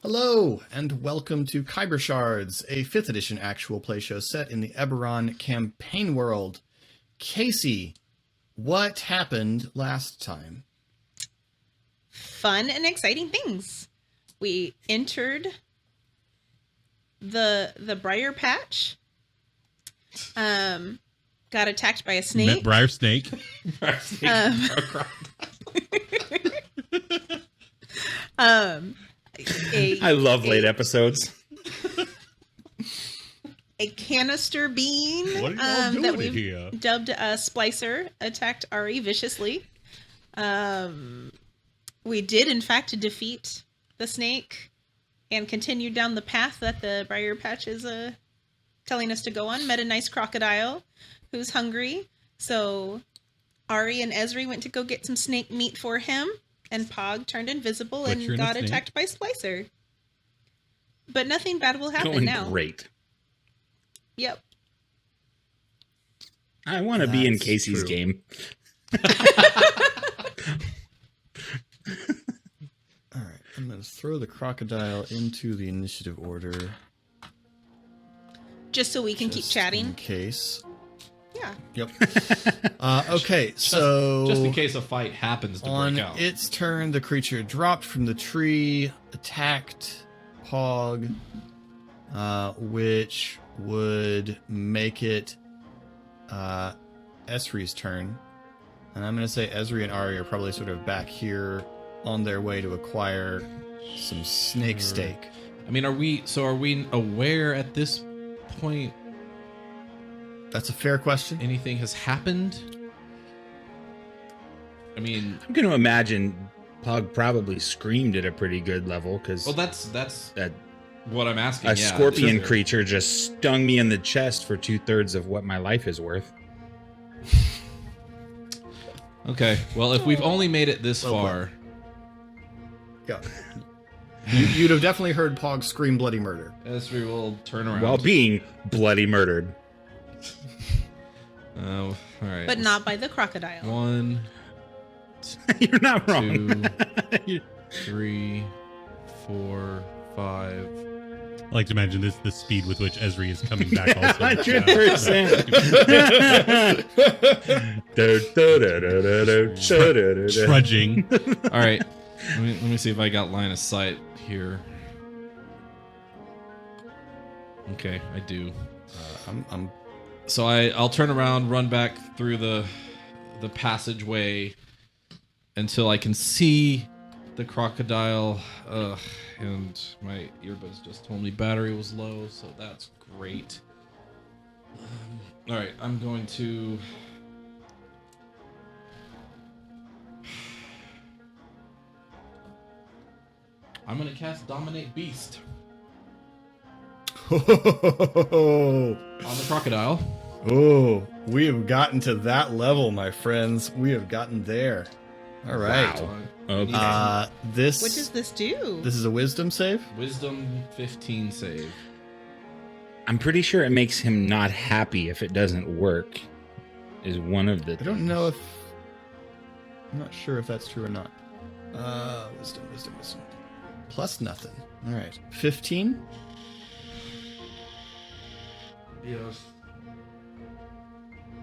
Hello, and welcome to Khyber Shards, a 5th edition actual play show set in the Eberron campaign world. Casey, what happened last time? Fun and exciting things. We entered the Briar Patch. Got attacked by a snake. Met Briar Snake. I love late episodes. A canister bean What are y'all that doing we've here? dubbed a Splicer attacked Ari viciously. We did, in fact, defeat the snake and continued down the path that the Briar Patch is telling us to go on. Met a nice crocodile who's hungry. So Ari and Ezri went to go get some snake meat for him. And Pog turned invisible and Butchering a got snake. attacked by Splicer. But nothing bad will happen Going now. great. Yep. I want to be in That's Casey's true. game. All right, I'm going to throw the crocodile into the initiative order. Just so we can keep just chatting. in case. Yeah. Yep. Okay, so Just in case a fight happens to on break out. its turn, the creature dropped from the tree, attacked Pog, which would make it Esri's turn. And I'm going to say Ezri and Ari are probably sort of back here on their way to acquire some snake steak. I mean, are we aware at this point That's a fair question. anything has happened? I mean, I'm going to imagine Pog probably screamed at a pretty good level because well, that's that what I'm asking. a yeah, scorpion is there- creature just stung me in the chest for 2/3 of what my life is worth. Okay, well, if we've only made it this Well far, Yeah. You'd have definitely heard Pog scream bloody murder. Esri will turn around. While being bloody murdered. Oh, all right. But not by the crocodile. 1, You're not wrong. 2, 3, 4, 5. I like to imagine this the speed with which Ezri is coming back also. 100%. Trudging. All right. Let me see if I got line of sight here. Okay, I do. I'm So I'll turn around, run back through the passageway until I can see the crocodile. And my earbuds just told me battery was low, so that's great. All right, I'm going to. I'm gonna cast Dominate Beast on the crocodile. Oh, we have gotten to that level, my friends. We have gotten there. All right. Wow. Okay. This What does this do? This is a wisdom save. Wisdom 15 save. I'm pretty sure it makes him not happy if it doesn't work. Is one of the. I don't know if I'm not sure if that's true or not. Wisdom. Plus nothing. All right. 15. Yes.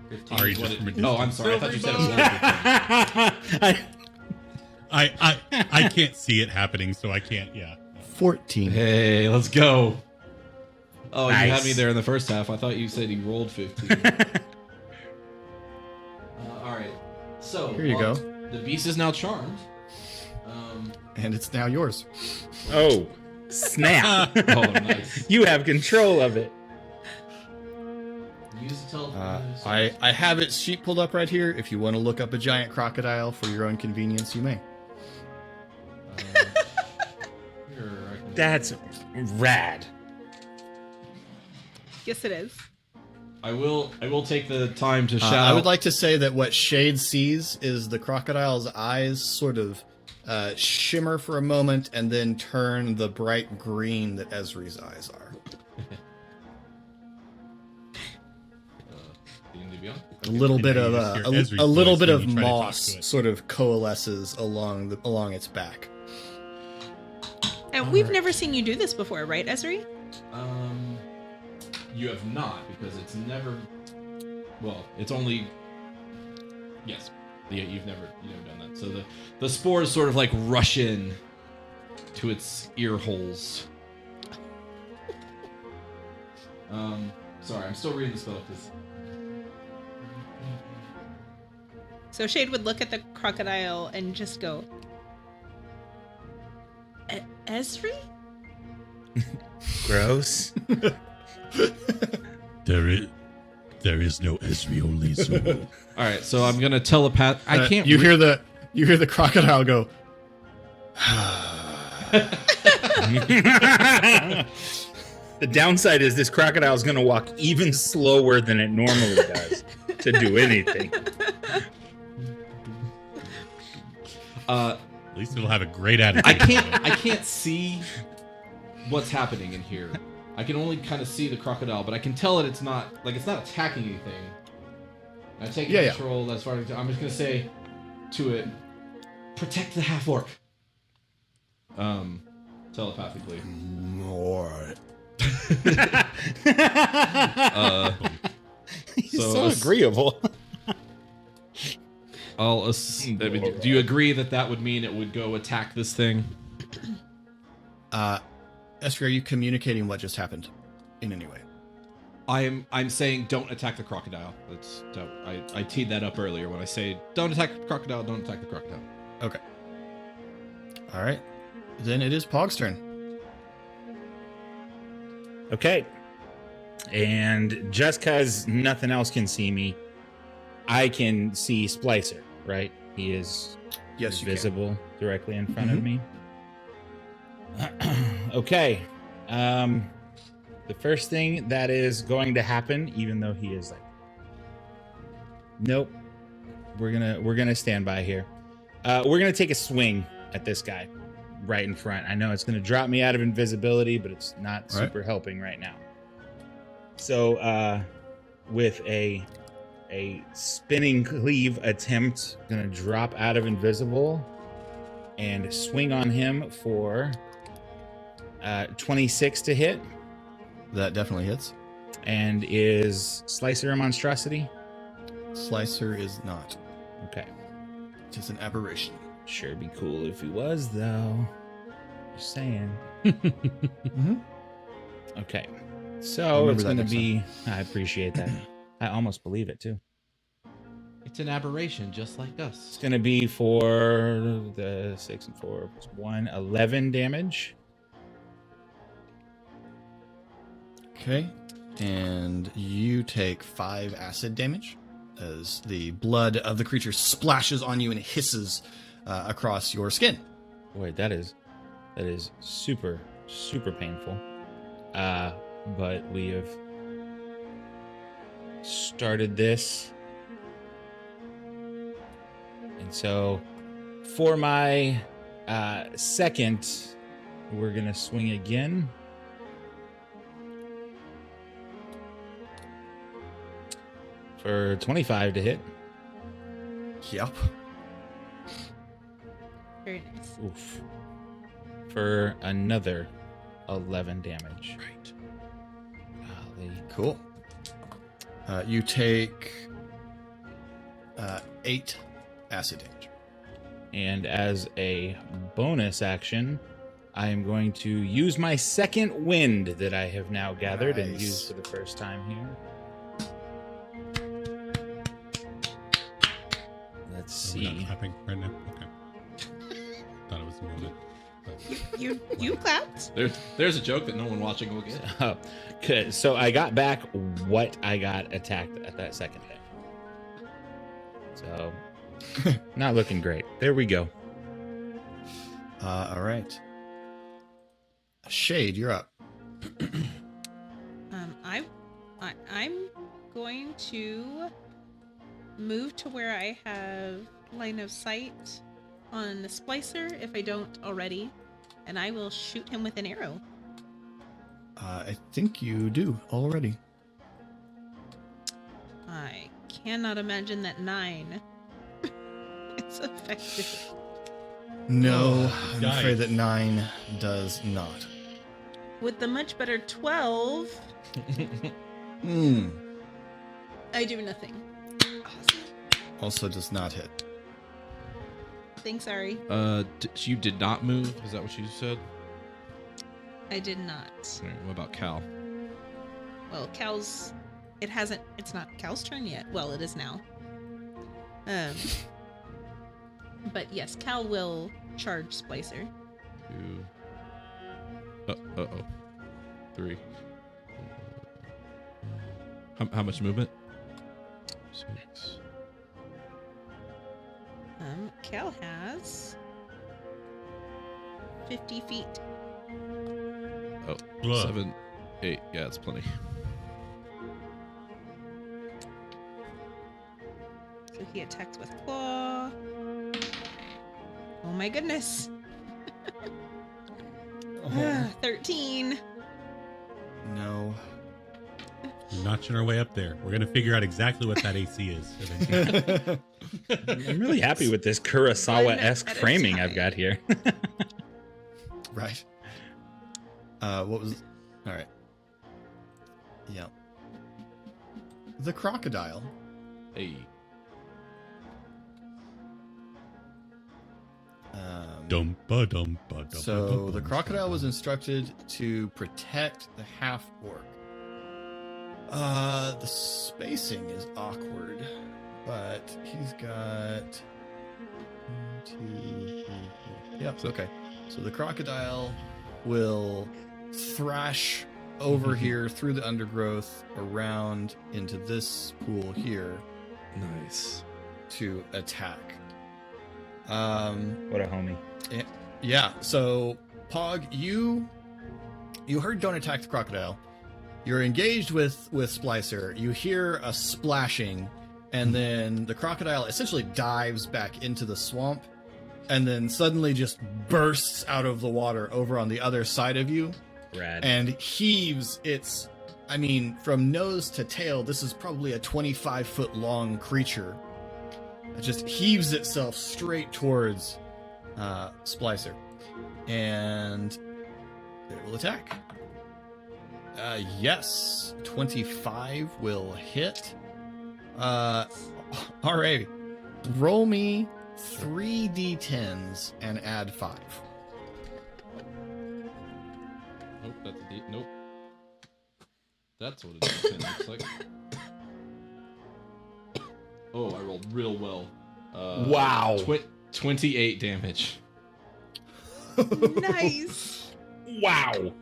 15 Ari is what just it- reduced Oh, I'm sorry. I thought you said it was 15. I can't see it happening, so I can't. Yeah. 14. Hey, let's go. Oh, you had Nice. me there in the first half. I thought you said he rolled 15. All right. So Here you go. The beast is now charmed. And it's now yours. Oh, snap. Oh, nice. You have control of it. Use the teleport. I have its sheet pulled up right here. If you want to look up a giant crocodile for your own convenience, you may. Here, I can- That's rad. Yes, it is. I will take the time to shout. I would like to say that what Shade sees is the crocodile's eyes sort of shimmer for a moment and then turn the bright green that Ezri's eyes are. A little bit of Hear a Ezri's little voice bit when of you try to talk moss to it. sort of coalesces along its back. And we've never seen you do this before, right, Ezri? You have not, because it's never. Well, it's only. Yes, yeah, you've never done that. So the spores sort of like rush in to its ear holes. Sorry, I'm still reading the spell because. So Shade would look at the crocodile and just go, Ezri? Gross. There is no Esri, only Zulu. All right, so I'm gonna telepath. I can't. You hear the crocodile go. The downside is this crocodile is going to walk even slower than it normally does to do anything. At least it'll have a great attitude. I can't see what's happening in here. I can only kind of see the crocodile, but I can tell that it's not attacking anything. I'm taking control. That's far. I'm just gonna say to it, protect the half orc. Telepathically. More. He's so agreeable. Do you agree that would mean it would go attack this thing? Esker, are you communicating what just happened in any way? I'm saying don't attack the crocodile. I teed that up earlier when I say don't attack the crocodile. Don't attack the crocodile. Okay. All right. Then it is Pog's turn. Okay. And just because nothing else can see me, I can see Splicer, right? He is visible directly in front of me. Okay. The first thing that is going to happen, even though he is like, nope, we're gonna stand by here. We're gonna take a swing at this guy right in front. I know it's gonna drop me out of invisibility, but it's not super helping right now. So with a spinning cleave attempt, gonna drop out of invisible and swing on him for 26 to hit. That definitely hits. And is Slicer a monstrosity? Slicer is not. Okay. Just an aberration. Sure be cool if he was, though. Just saying. Okay. So it's going to be... I appreciate that. I almost believe it, too. It's an aberration, just like us. It's going to be for the 6 and 4 plus 1, 11 damage. Okay. And you take 5 acid damage as the blood of the creature splashes on you and hisses across your skin. Boy, that is super, super painful. But we have started this. And so for my second, we're going to swing again. For 25 to hit. Yep. Very nice. Oof. For another 11 damage. Right. Golly. Cool. You take 8 acid damage. And as a bonus action, I am going to use my second wind that I have now gathered and used for the first time here. Let's see. Not clapping right now. Okay. Thought it was muted. You clapped? There's a joke that no one watching will get. Good. So I got back what I got attacked at that second hit. So not looking great. There we go. All right. Shade, you're up. I'm going to move to where I have line of sight on the Splicer, if I don't already, and I will shoot him with an arrow. I think you do already. I cannot imagine that 9 is effective. No, Oh, I'm died. afraid that 9 does not. With the much better 12, Hmm. I do nothing. Also does not hit. Thanks, Ari. You did not move. Is that what you said? I did not. All right, what about Cal? Well, Cal's... It's not Cal's turn yet. Well, it is now. But yes, Cal will charge Splicer. 2. Uh-oh. 3. How much movement? 6. Cal has 50 feet. Oh, Ugh. 7, 8. Yeah, it's plenty. So he attacks with claw. Oh my goodness. 13. No. Notching our way up there. We're gonna figure out exactly what that AC is eventually. I'm really happy with this Kurosawa-esque One at a framing I've time. got here. Right. What was... All right. Yeah. The crocodile Hey. Dumpa dumpa dumpa. So the crocodile was instructed to protect the half-orc. The spacing is awkward, but he's got... Yep, okay. So the crocodile will thrash over here through the undergrowth, around into this pool here Nice. to attack. What a homie. Yeah, so Pog, you heard don't attack the crocodile. You're engaged with Splicer. You hear a splashing, and then the crocodile essentially dives back into the swamp, and then suddenly just bursts out of the water over on the other side of you, Rad. and heaves its, I mean, from nose to tail, this is probably a 25-foot long creature. It just heaves itself straight towards Splicer, and it will attack. Yes, 25 will hit. All right, roll me 3d10s and add 5. Nope, that's a D. Nope. That's what a D10 looks like. Oh, I rolled real well. Wow. 28 damage. Nice. Wow.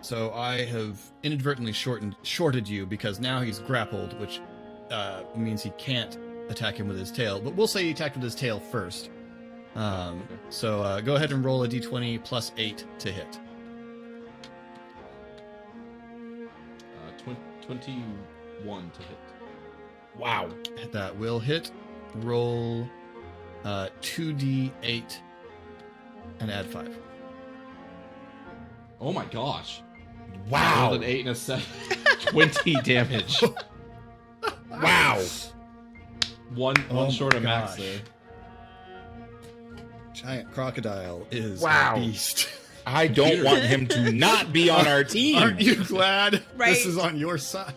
So I have inadvertently shorted you because now he's grappled, which means he can't attack him with his tail. But we'll say he attacked with his tail first. So go ahead and roll a d20 plus 8 to hit. 21 to hit. Wow. That will hit. Roll 2d8 and add 5. Oh my gosh. I Wow. rolled an 8 and a 7. 20 damage. Wow. One Oh short of my max gosh. there. Giant crocodile is Wow. a beast. I don't want him to not be on our team. Aren't you glad Right. this is on your side?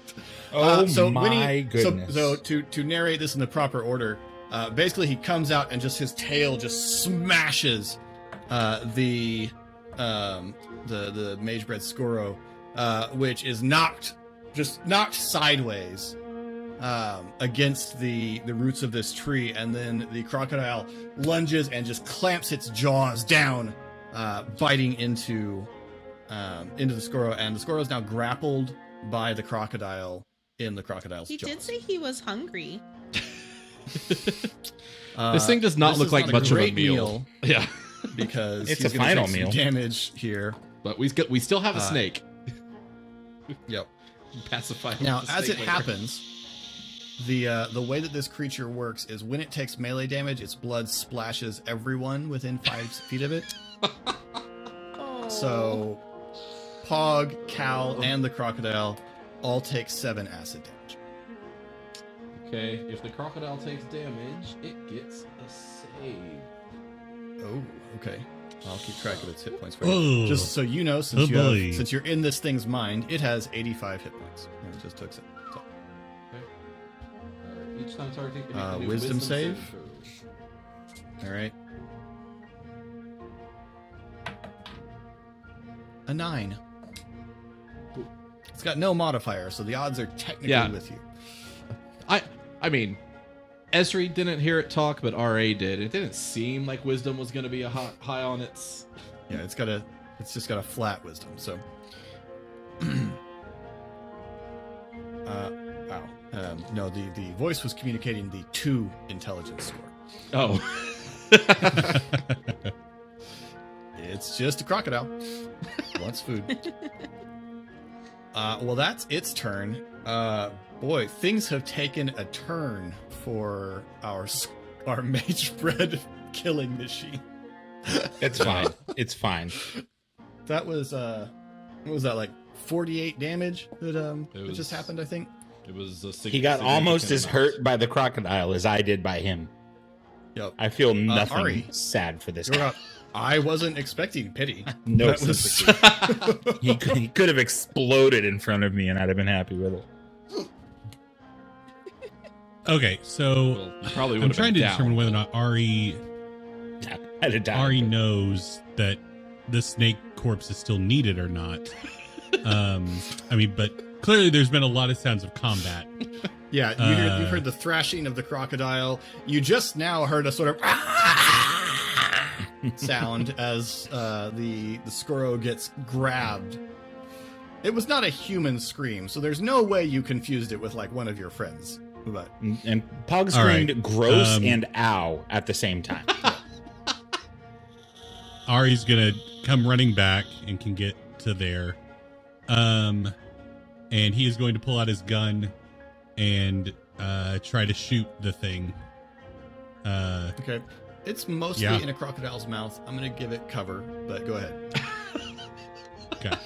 Oh so my when he, goodness. So to narrate this in the proper order, basically he comes out and just his tail just smashes the mage-bred Skoro, which is knocked sideways against the roots of this tree, and then the crocodile lunges and just clamps its jaws down, biting into the Skoro, and the Skoro is now grappled by the crocodile in the crocodile's He jaws. did say he was hungry. This thing does not this look is like not much of a great meal. Yeah. because It's he's a gonna final take some meal. damage here. But we still have a snake. Yep. Pacify him Now, with the as it snake later. happens, the way that this creature works is when it takes melee damage, its blood splashes everyone within 5 feet of it. Oh. So, Pog, Cal, and the crocodile all take 7 acid damage. Okay, if the crocodile takes damage, it gets a save. Oh, okay. I'll keep track of its hit points for you. Oh. Just so you know, Oh, since boy. since you're in this thing's mind, it has 85 hit points. And it just took it. So, Each time target can make a new wisdom save? throw. all right. A 9. It's got no modifier, so the odds are technically with you. I mean, Esri didn't hear it talk, but RA did. It didn't seem like wisdom was going to be a high on its. Yeah, it's just got a flat wisdom. So, wow. No, the voice was communicating the 2 intelligence score. Oh. It's just a crocodile. Wants food. Well, that's its turn. Boy, things have taken a turn for our mage bread killing machine. It's fine. It's fine. That was what was that, like 48 damage that just happened, I think. It was a He got almost as hurt by the crocodile as I did by him. Yep. I feel nothing Ari, sad for this you're guy. up. I wasn't expecting pity. No That was- sympathy. He could have exploded in front of me and I'd have been happy with it. Okay, so Well, you probably I'm would have trying to been determine down. whether or not Ari I'd have died. Ari knows that the snake corpse is still needed or not. I mean, but clearly there's been a lot of sounds of combat. Yeah, you've heard the thrashing of the crocodile. You just now heard a sort of sound as the Skoro gets grabbed. It was not a human scream, so there's no way you confused it with like one of your friends. But And Pug All right, screamed gross um, and ow at the same time. Ari's gonna come running back and can get to there. And he is going to pull out his gun and try to shoot the thing. okay, it's mostly Yeah. in a crocodile's mouth. I'm gonna give it cover, but go ahead. Okay.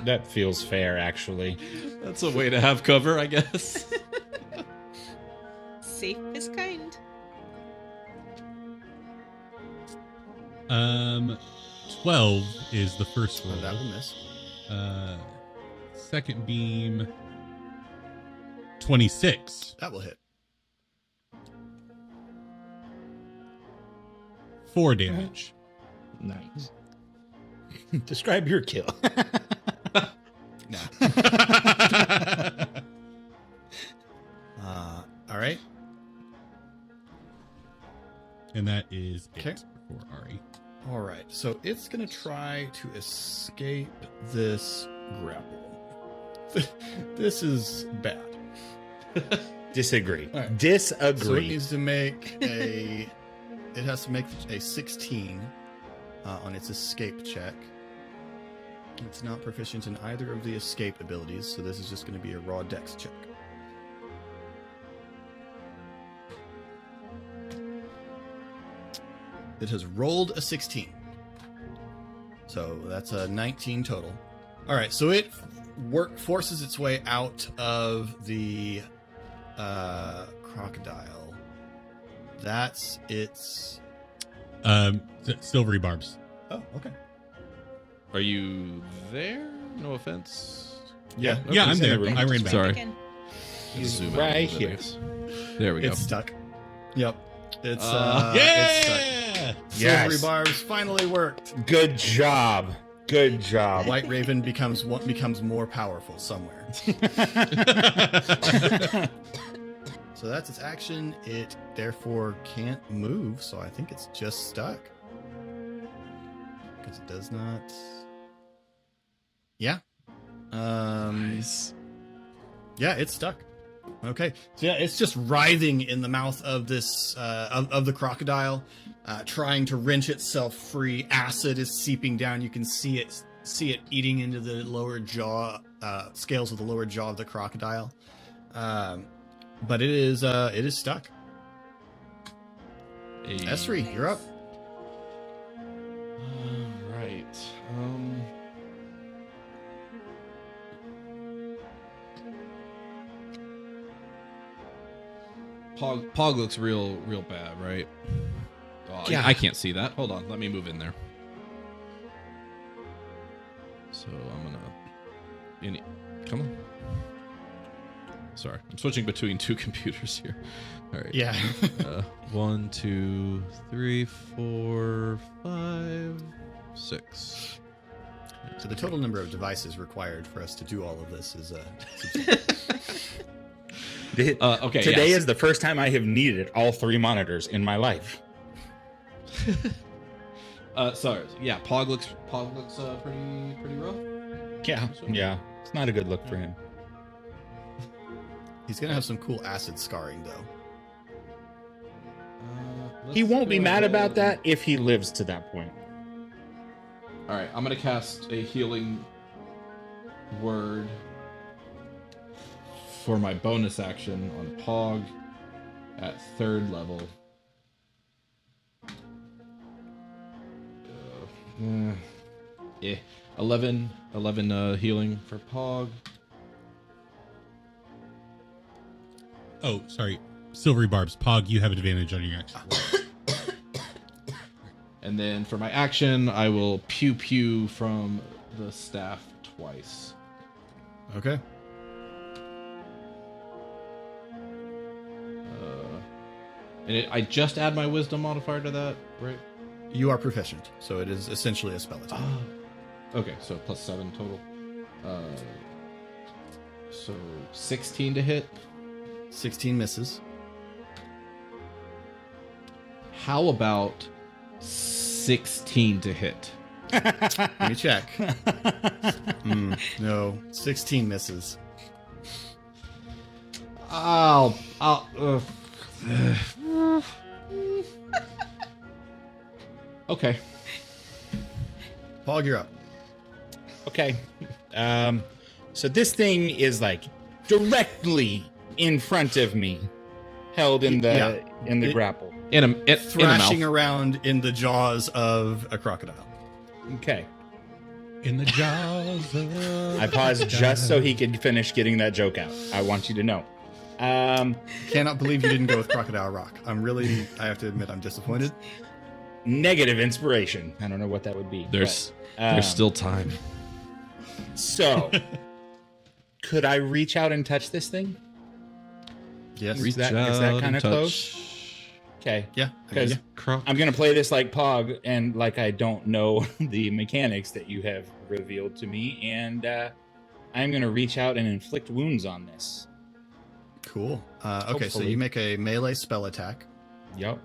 That feels fair, actually. That's a way to have cover, I guess. Safe is kind. 12 is the first So roll. that will miss. Second beam, 26. That will hit. 4 damage. Nice. Describe your kill. Nah. All right. And that is Okay. it for Ari. All right. So it's gonna try to escape this grapple. This is bad. Disagree. All right. So it Disagree. needs to make a. It has to make a 16 on its escape check. It's not proficient in either of the escape abilities, so this is just going to be a raw dex check. It has rolled a 16. So that's a 19 total. All right, so it forces its way out of the crocodile. That's its. Silvery barbs. Oh, okay. Are you there? No offense. Yeah, Yeah, I'm he's in there. the room. I ran back. Sorry. Again. He's Zoom out a right little bit, I here. guess. There we go. It's stuck. Yep. It's it's Yeah! stuck. Silvery Yes. barbs finally worked. Good job. Good job. White Raven becomes more powerful somewhere. So that's its action. It therefore can't move, so I think it's just stuck. Because it does not. Yeah. Yeah, it's stuck. Okay. So yeah, it's just writhing in the mouth of this of the crocodile, trying to wrench itself free. Acid is seeping down. You can see it eating into the lower jaw scales of the lower jaw of the crocodile. But it is stuck. Esri, you're up. Right. Pog looks real bad, right? Oh, Yeah. I can't see that. Hold on, let me move in there. So I'm gonna. Come on. Sorry, I'm switching between two computers here. All right. Yeah. 1, 2, 3, 4, 5, 6. So the total number of devices required for us to do all of this is Okay. Today yes. is the first time I have needed all 3 monitors in my life. Sorry. Yeah, Pog looks pretty rough. Yeah. It's not a good look for him. he's gonna have some cool acid scarring though. He won't be mad about that if he lives to that point. All right, I'm gonna cast a healing word for my bonus action on Pog at 3rd level. 11 healing for Pog. Oh, sorry. Silvery Barbs. Pog, you have advantage on your action. And then for my action, I will pew pew from the staff twice. Okay. I just add my wisdom modifier to that, right? You are proficient, so it is essentially a spell attack. Okay, so plus 7 total. So 16 to hit. 16 misses. How about 16 to hit? Let me check. No, 16 misses. Okay. Pog, you're up. Okay. So this thing is like directly in front of me, held in the grapple. In a Thrashing mouth. around in the jaws of a crocodile. Okay. In the jaws of... I paused just so he could finish getting that joke out. I want you to know. Cannot believe you didn't go with Crocodile Rock. I have to admit, I'm disappointed. Negative inspiration. I don't know what that would be. There's but, still time. So, could I reach out and touch this thing? Yes. Is that kind of close? Okay. Yeah. Because I'm going to play this like Pog and like I don't know the mechanics that you have revealed to me. And I'm going to reach out and inflict wounds on this. Cool. Okay, so Hopefully. you make a melee spell attack. Yep.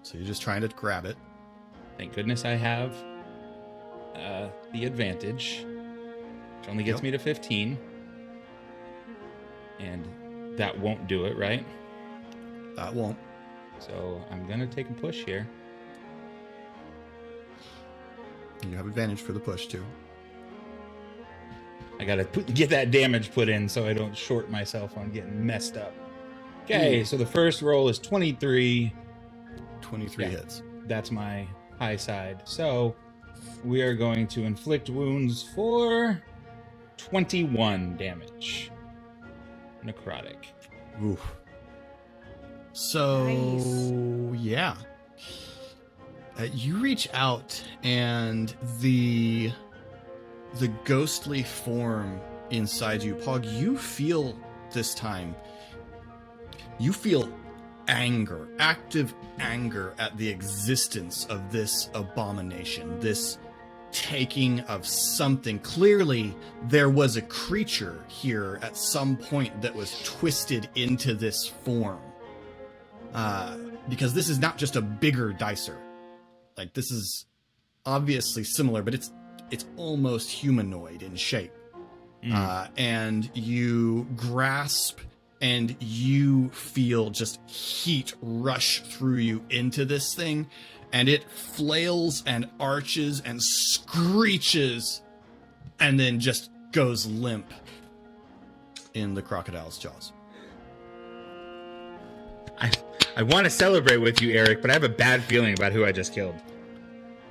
So you're just trying to grab it. Thank goodness I have the advantage, which only gets me to 15. And that won't do it, right? That won't. So I'm going to take a push here. You have advantage for the push, too. I got to get that damage put in so I don't short myself on getting messed up. Okay, so the first roll is 23. 23 hits. That's my high side. So we are going to inflict wounds for 21 damage. Necrotic. Oof. So, yeah. You reach out and the ghostly form inside you, Pog, you feel this time, you feel anger, active anger at the existence of this abomination, this taking of something. Clearly, there was a creature here at some point that was twisted into this form. Because this is not just a bigger dicer. Like, this is obviously similar, but it's almost humanoid in shape. And you grasp and you feel just heat rush through you into this thing, and it flails and arches and screeches and then just goes limp in the crocodile's jaws. I want to celebrate with you, Eric, but I have a bad feeling about who I just killed.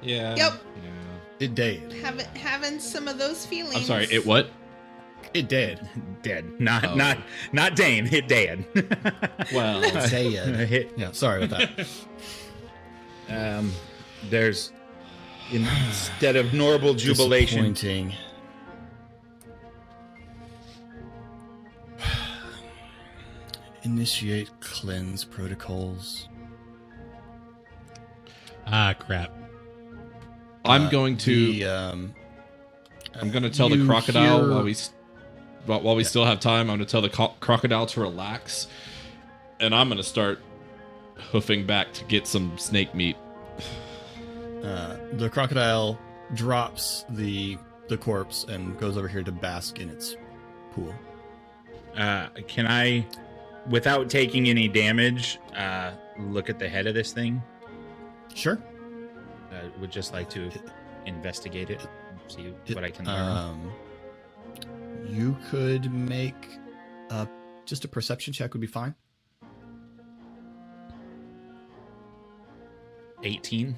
Yeah. Yep. It did. Having some of those feelings. I'm sorry, it what? It did. Dead. Not Dane. Hit dead. Well, Hit. Yeah, sorry about that. There's instead of normal jubilation. Disappointing. Initiate cleanse protocols. Ah, crap. I'm going to. I'm going to tell the crocodile while we still have time. I'm going to tell the crocodile to relax, and I'm going to start hoofing back to get some snake meat. The crocodile drops the corpse and goes over here to bask in its pool. Can I, without taking any damage, look at the head of this thing? Sure. Would just like to investigate it, see what I can learn. You could make just a perception check would be fine. 18.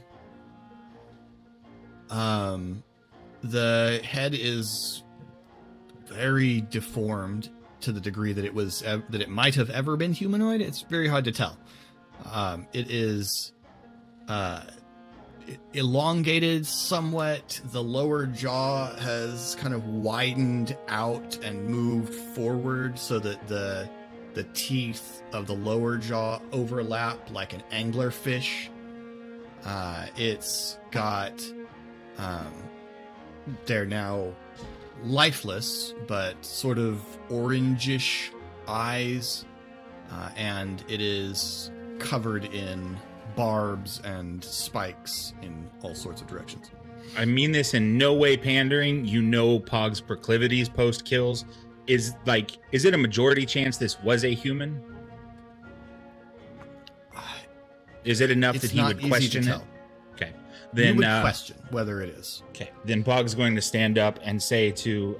The head is very deformed to the degree that it might have ever been humanoid. It's very hard to tell. It is elongated somewhat. The lower jaw has kind of widened out and moved forward so that the teeth of the lower jaw overlap like an anglerfish. It's got they're now lifeless but sort of orangish eyes, and it is covered in barbs and spikes in all sorts of directions. I mean this in no way pandering. You know Pog's proclivities post kills. Is it a majority chance this was a human? Is it enough that he would question it? Okay. Then you would question whether it is. Okay. Then Pog's going to stand up and say to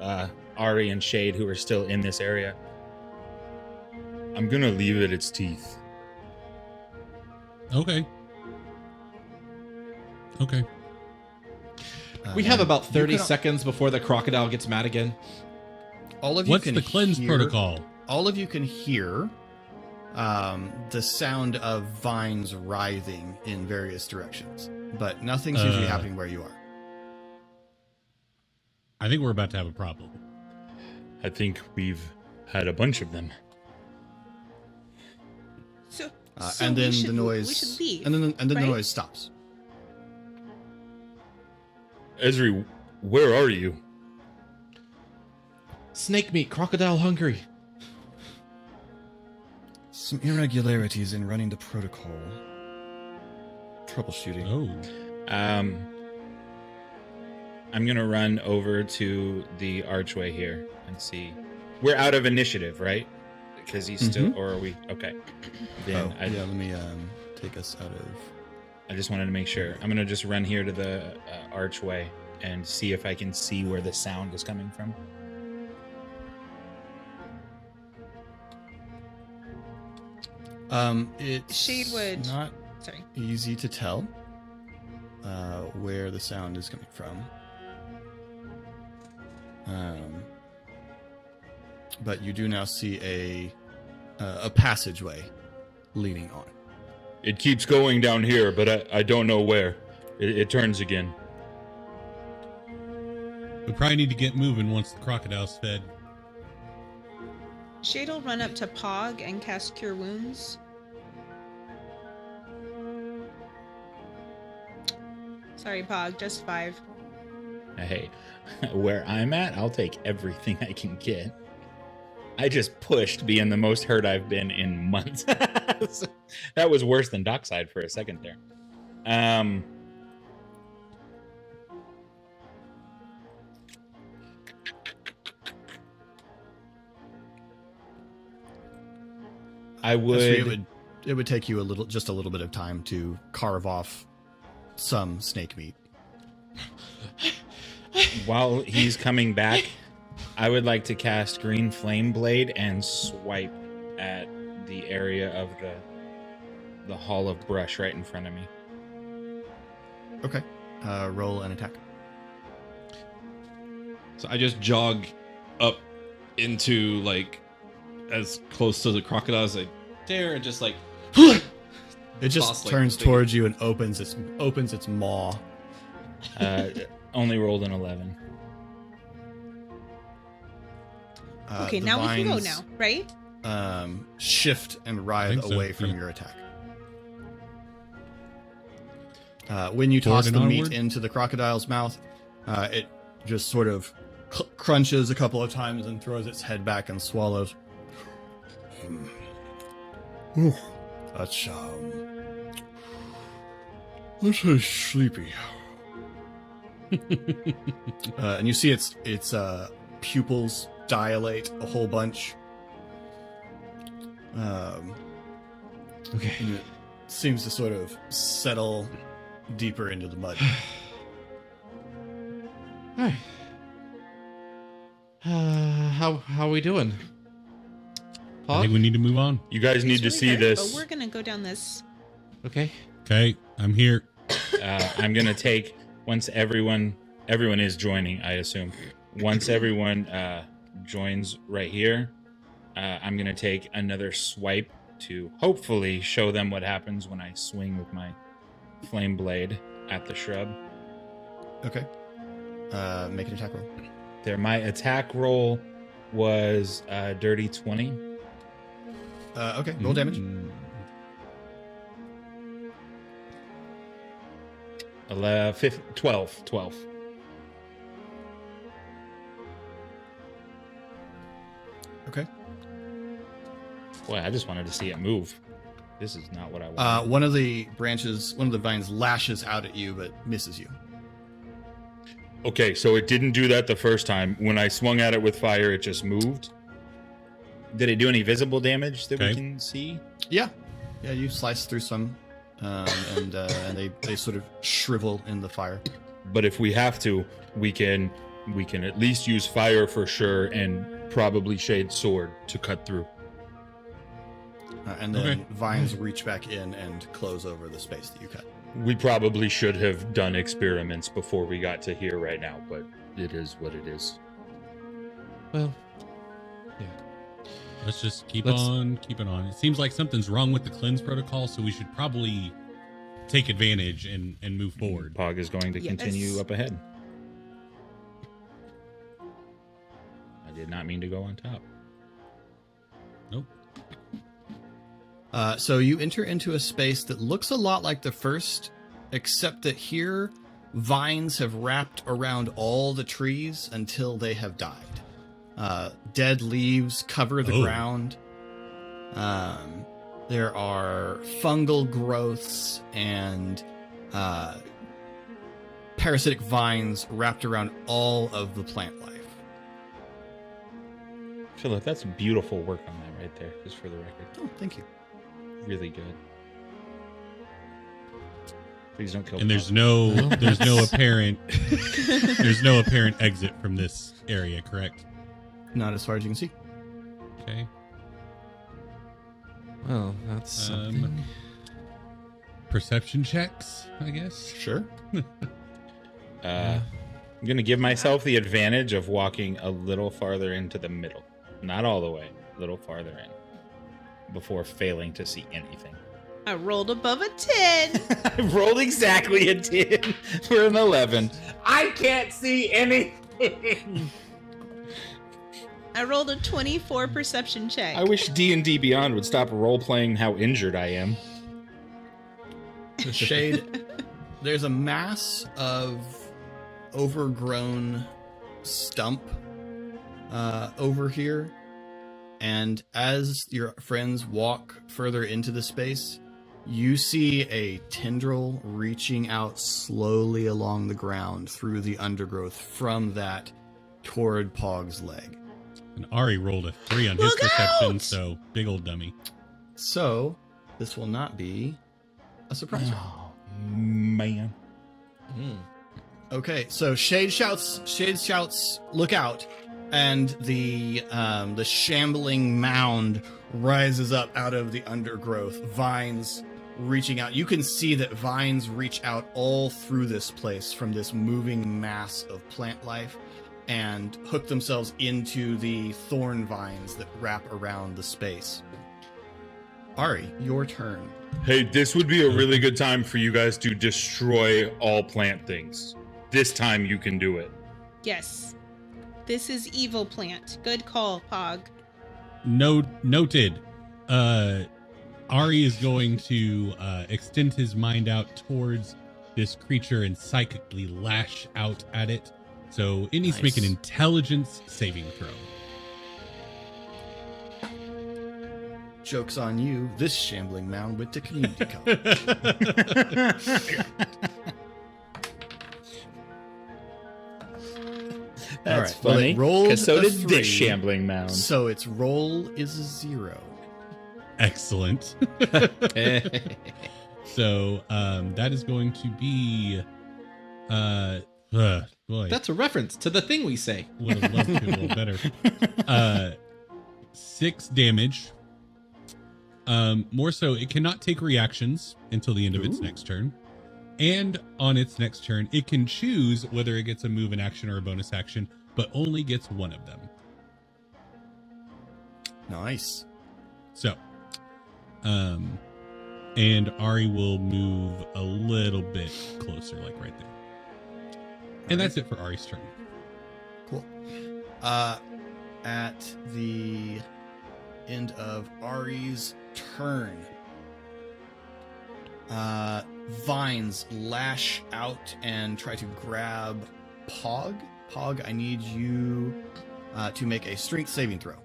Ari and Shade, who are still in this area, I'm going to leave it its teeth. Okay. We have about 30 seconds before the crocodile gets mad again. All of you What's can the cleanse hear, protocol? All of you can hear the sound of vines writhing in various directions, but nothing seems to be happening where you are. I think we're about to have a problem. I think we've had a bunch of them. So And then we the noise, we should leave, and then the right? noise stops. Ezri, where are you? Snake meat, crocodile hungry. Some irregularities in running the protocol. Troubleshooting. Oh. I'm gonna run over to the archway here and see. We're out of initiative, right? Because he's still, or are we? Okay. Then let me take us out of. I just wanted to make sure. I'm gonna just run here to the archway and see if I can see where the sound is coming from. It's Shade would- not Sorry. easy to tell where the sound is coming from. But you do now see a passageway leading on. It keeps going down here, but I don't know where. It turns again. We probably need to get moving once the crocodile's fed. Shade will run up to Pog and cast Cure Wounds. Sorry, Pog, just 5. Hey, where I'm at, I'll take everything I can get. I just pushed being the most hurt I've been in months. That was worse than Dockside for a second there. I would. It would take you just a little bit of time to carve off some snake meat. While he's coming back, I would like to cast Green Flame Blade and swipe at the area of the hall of brush right in front of me. Okay. Roll an attack. So I just jog up into like as close to the crocodile as I dare, and just like It just toss, like, turns the- towards you and opens its maw. Only rolled an 11. Okay, The now we can go vines, now, right? Shift and I writhe think so, away from yeah. your attack. When you Forward toss and the onward? meat into the crocodile's mouth, it just sort of crunches a couple of times and throws its head back and swallows. Ooh, that's sleepy. And you see its pupils dilate a whole bunch. okay. And it seems to sort of settle deeper into the mud. Hi. How are we doing? I Pog? think we need to move on. You guys need It's to really see hard, this. But we're gonna go down this. Okay. Okay, I'm here. I'm gonna take once everyone is joining. I assume once everyone joins right here, I'm gonna take another swipe to hopefully show them what happens when I swing with my flame blade at the shrub. Okay. Make an attack roll. There, my attack roll was dirty 20. Okay, roll damage. Mm. 12. Okay. Boy, I just wanted to see it move. This is not what I wanted. One of the vines lashes out at you, but misses you. Okay, so it didn't do that the first time. When I swung at it with fire, it just moved. Did it do any visible damage that we Okay. can see? Yeah, you slice through some, and they sort of shrivel in the fire. But if we have to, we can at least use fire for sure, and probably shade sword to cut through. And then Okay. vines reach back in and close over the space that you cut. We probably should have done experiments before we got to here right now, but it is what it is. Well, Let's just keep Let's- on keeping on. It seems like something's wrong with the cleanse protocol, so we should probably take advantage and move forward. Pog is going to Yes. continue up ahead. I did not mean to go on top. Nope. So you enter into a space that looks a lot like the first, except that here vines have wrapped around all the trees until they have died. Dead leaves cover the Oh. ground. There are fungal growths and parasitic vines wrapped around all of the plant life. Philip, that's beautiful work on that right there, just for the record. Oh, thank you. Really good. Please don't kill And there's Pog. no apparent exit from this area, correct? Not as far as you can see. Okay. well, that's something. Perception checks, I guess. Sure. I'm going to give myself the advantage of walking a little farther into the middle. Not all the way, a little farther in. Before failing to see anything. I rolled above a 10. I rolled exactly a 10 for an 11. I can't see anything. I rolled a 24 perception check. I wish D&D Beyond would stop role-playing how injured I am. Shade, there's a mass of overgrown stump over here. And as your friends walk further into the space, you see a tendril reaching out slowly along the ground through the undergrowth from that toward Pog's leg. And Ari rolled a 3 on his Look perception, out! so big old dummy. So, this will not be a surprise. Oh, man. Okay, so Shade shouts, look out, and the shambling mound rises up out of the undergrowth, vines reaching out. You can see that vines reach out all through this place from this moving mass of plant life, and hook themselves into the thorn vines that wrap around the space. Ari, your turn. Hey, this would be a really good time for you guys to destroy all plant things. This time you can do it. Yes. This is evil plant. Good call, Pog. Noted. Ari is going to extend his mind out towards this creature and psychically lash out at it. So it needs to make an intelligence saving throw. Joke's on you. This shambling mound went to community college. That's All right, funny. rolled Because so a did 3, this shambling mound. So its roll is a 0. Excellent. So that is going to be boy. That's a reference to the thing we say. Would have loved to a little better. 6 damage. More so, it cannot take reactions until the end of its next turn. And on its next turn, it can choose whether it gets a move, an action, or a bonus action, but only gets one of them. Nice. So, and Ari will move a little bit closer, like right there. And that's it for Ari's turn. Cool. At the end of Ari's turn, vines lash out and try to grab Pog. Pog, I need you to make a strength saving throw.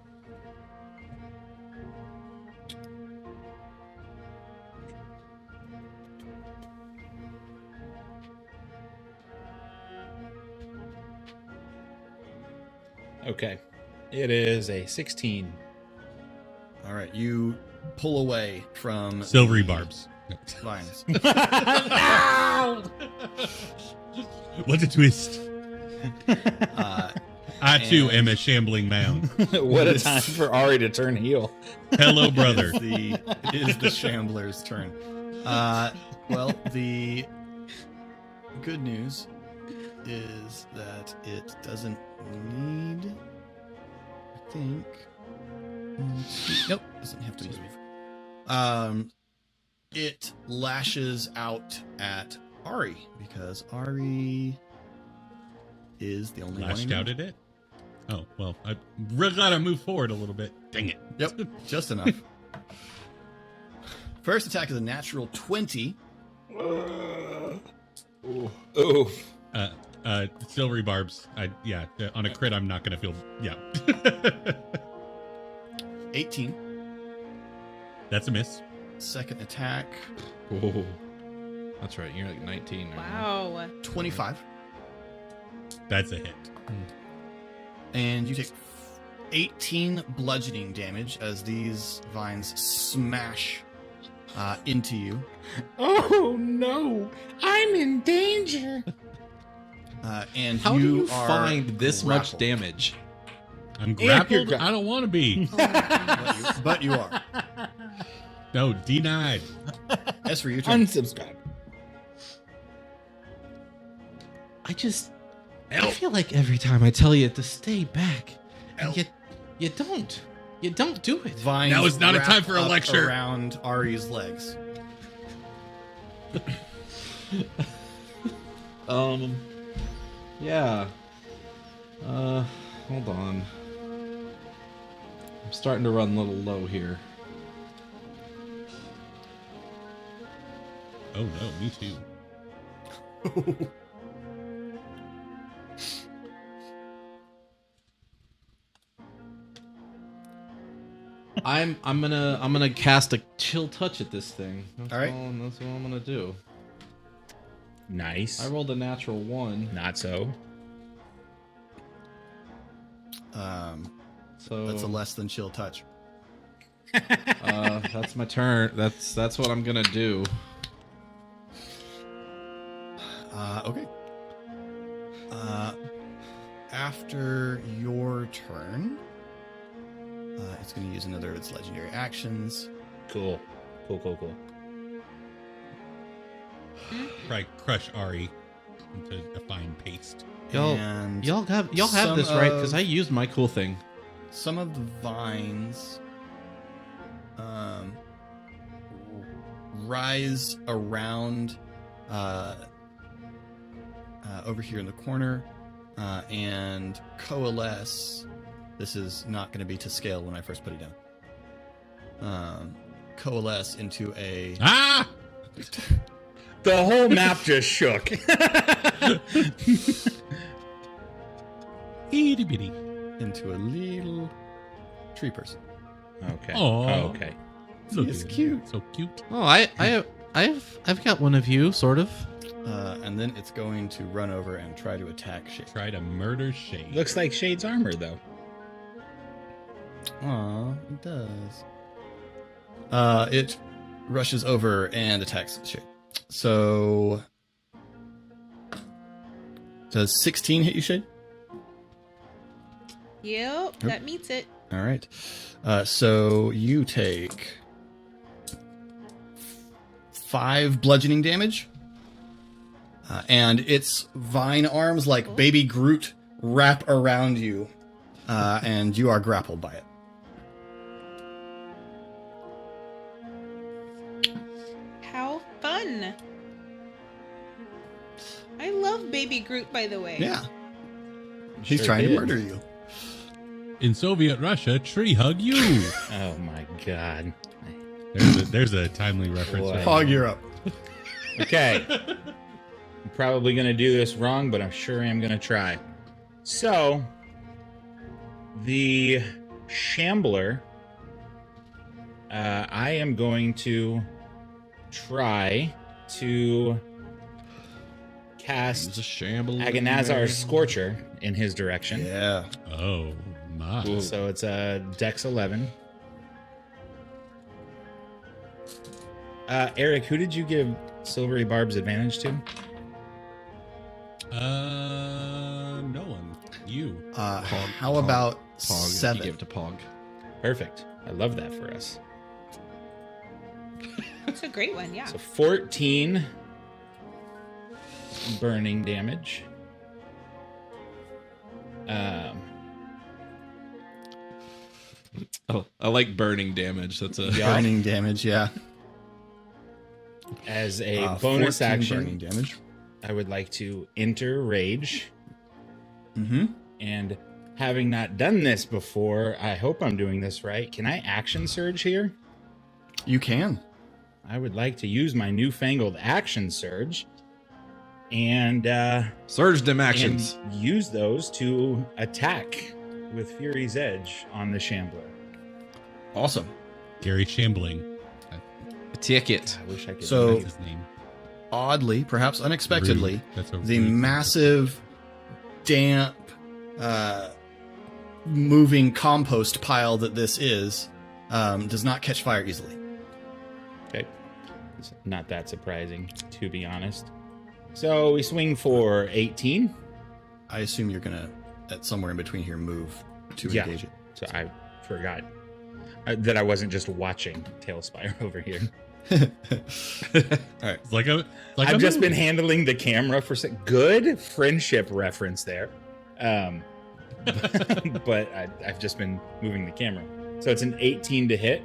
Okay. It is a 16. All right, you pull away from Silvery the barbs. vines. What a twist. I too am a shambling mound. What a time for Ari to turn heel. Hello, brother. It is the Shambler's turn. Well, the good news is that it doesn't need, I think. Nope, doesn't have to move. It lashes out at Ari because Ari is the only Lashed one. out at it? Oh, well, I really gotta move forward a little bit. Dang it. Yep, just enough. First attack is a natural 20. Oh. Silvery barbs. On a crit, I'm not gonna feel. Yeah. 18. That's a miss. Second attack, Oh, that's right. You're like 19. Right now. Wow. 25. That's a hit. And you take 18 bludgeoning damage as these vines smash into you. Oh no! I'm in danger. And How do you are find this much grappled. damage? I'm you're grappled. gra- I don't want to be. But you are. No, denied. As for your turn, Unsubscribe. I feel like every time I tell you to stay back, and you don't. You don't do it. vines Now is not a wrap time for a up lecture. around Ari's legs. Yeah. Hold on. I'm starting to run a little low here. Oh no, me too. I'm gonna cast a chill touch at this thing. That's All right. That's what I'm gonna do. Nice. I rolled a natural 1. Not so. So That's a less than chill touch. that's my turn. That's what I'm gonna do. Okay. After your turn, it's going to use another of its legendary actions. Cool. Right, crush Ari into a fine paste. And Y'all have some this right because of- I used my cool thing. some of the vines rise around over here in the corner and coalesce. This is not going to be to scale when I first put it down. Coalesce into a Ah! The whole map just shook. Itty bitty. into a little tree person. Okay. Aw. Okay. So It's cute. So cute. Oh, I've got one of you, sort of. And then it's going to run over and try to attack Shade. Try to murder Shade. Looks like Shade's armor, though. Aw, it does. It rushes over and attacks Shade. So, does 16 hit you, Shade? Yep, that meets it. All right. So you take 5 bludgeoning damage, and its vine arms, like Baby Groot, wrap around you, and you are grappled by it. How fun. I love Baby Groot, by the way. Yeah, he's Sure trying to did. murder you. In Soviet Russia, tree hug you. Oh my god. There's a timely reference. Boy. right Hog, there. you're up. Okay. I'm probably going to do this wrong, but I'm sure I'm going to try. So, the Shambler, I am going to try to cast It's a shambles. Agonazar's Scorcher in his direction. Yeah. Oh my. So it's a Dex 11. Eric, who did you give Silvery Barb's advantage to? No one. You. How about Pog. 7? You gave it to Pog. Perfect. I love that for us. It's a great one, yeah. So 14 burning damage. Oh, I like burning damage. That's a Yeah. Burning damage, yeah. As a bonus 14 action, burning damage. I would like to enter Rage. Mm-hmm. And having not done this before, I hope I'm doing this right. Can I action surge here? You can. I would like to use my newfangled action surge and surge dim actions. and use those to attack with Fury's Edge on the Shambler. Awesome. Gary Shambling. Take it. I wish I could. So- That's his name. Oddly, perhaps unexpectedly, Rude. That's a the rude- massive, damp, moving compost pile that this is does not catch fire easily. Okay. It's not that surprising, to be honest. So we swing for 18. I assume you're gonna, at somewhere in between here, move to Yeah. engage it. So I forgot that I wasn't just watching Tailspire over here. All right. It's like a. Like I've a just been movie. handling the camera for good friendship reference there. But I've just been moving the camera. So it's an 18 to hit.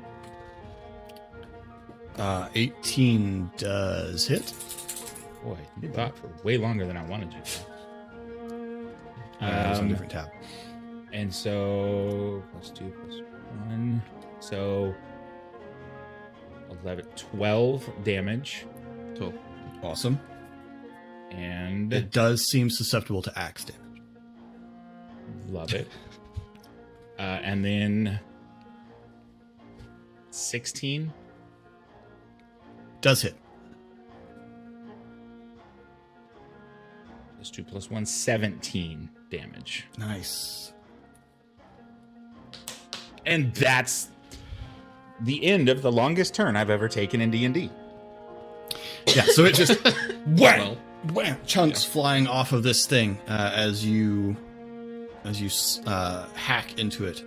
18 does hit. Boy, you thought for way longer than I wanted you to. That was a different tab. And so +2 +1. So 11, 12 damage. Cool. Awesome. And It does seem susceptible to axe damage. love it. And then 16. Does hit. +2 +1, 17 damage. Nice. And that's the end of the longest turn I've ever taken in D&D. Yeah, so it just wham, Well, wham, chunks flying off of this thing as you hack into it.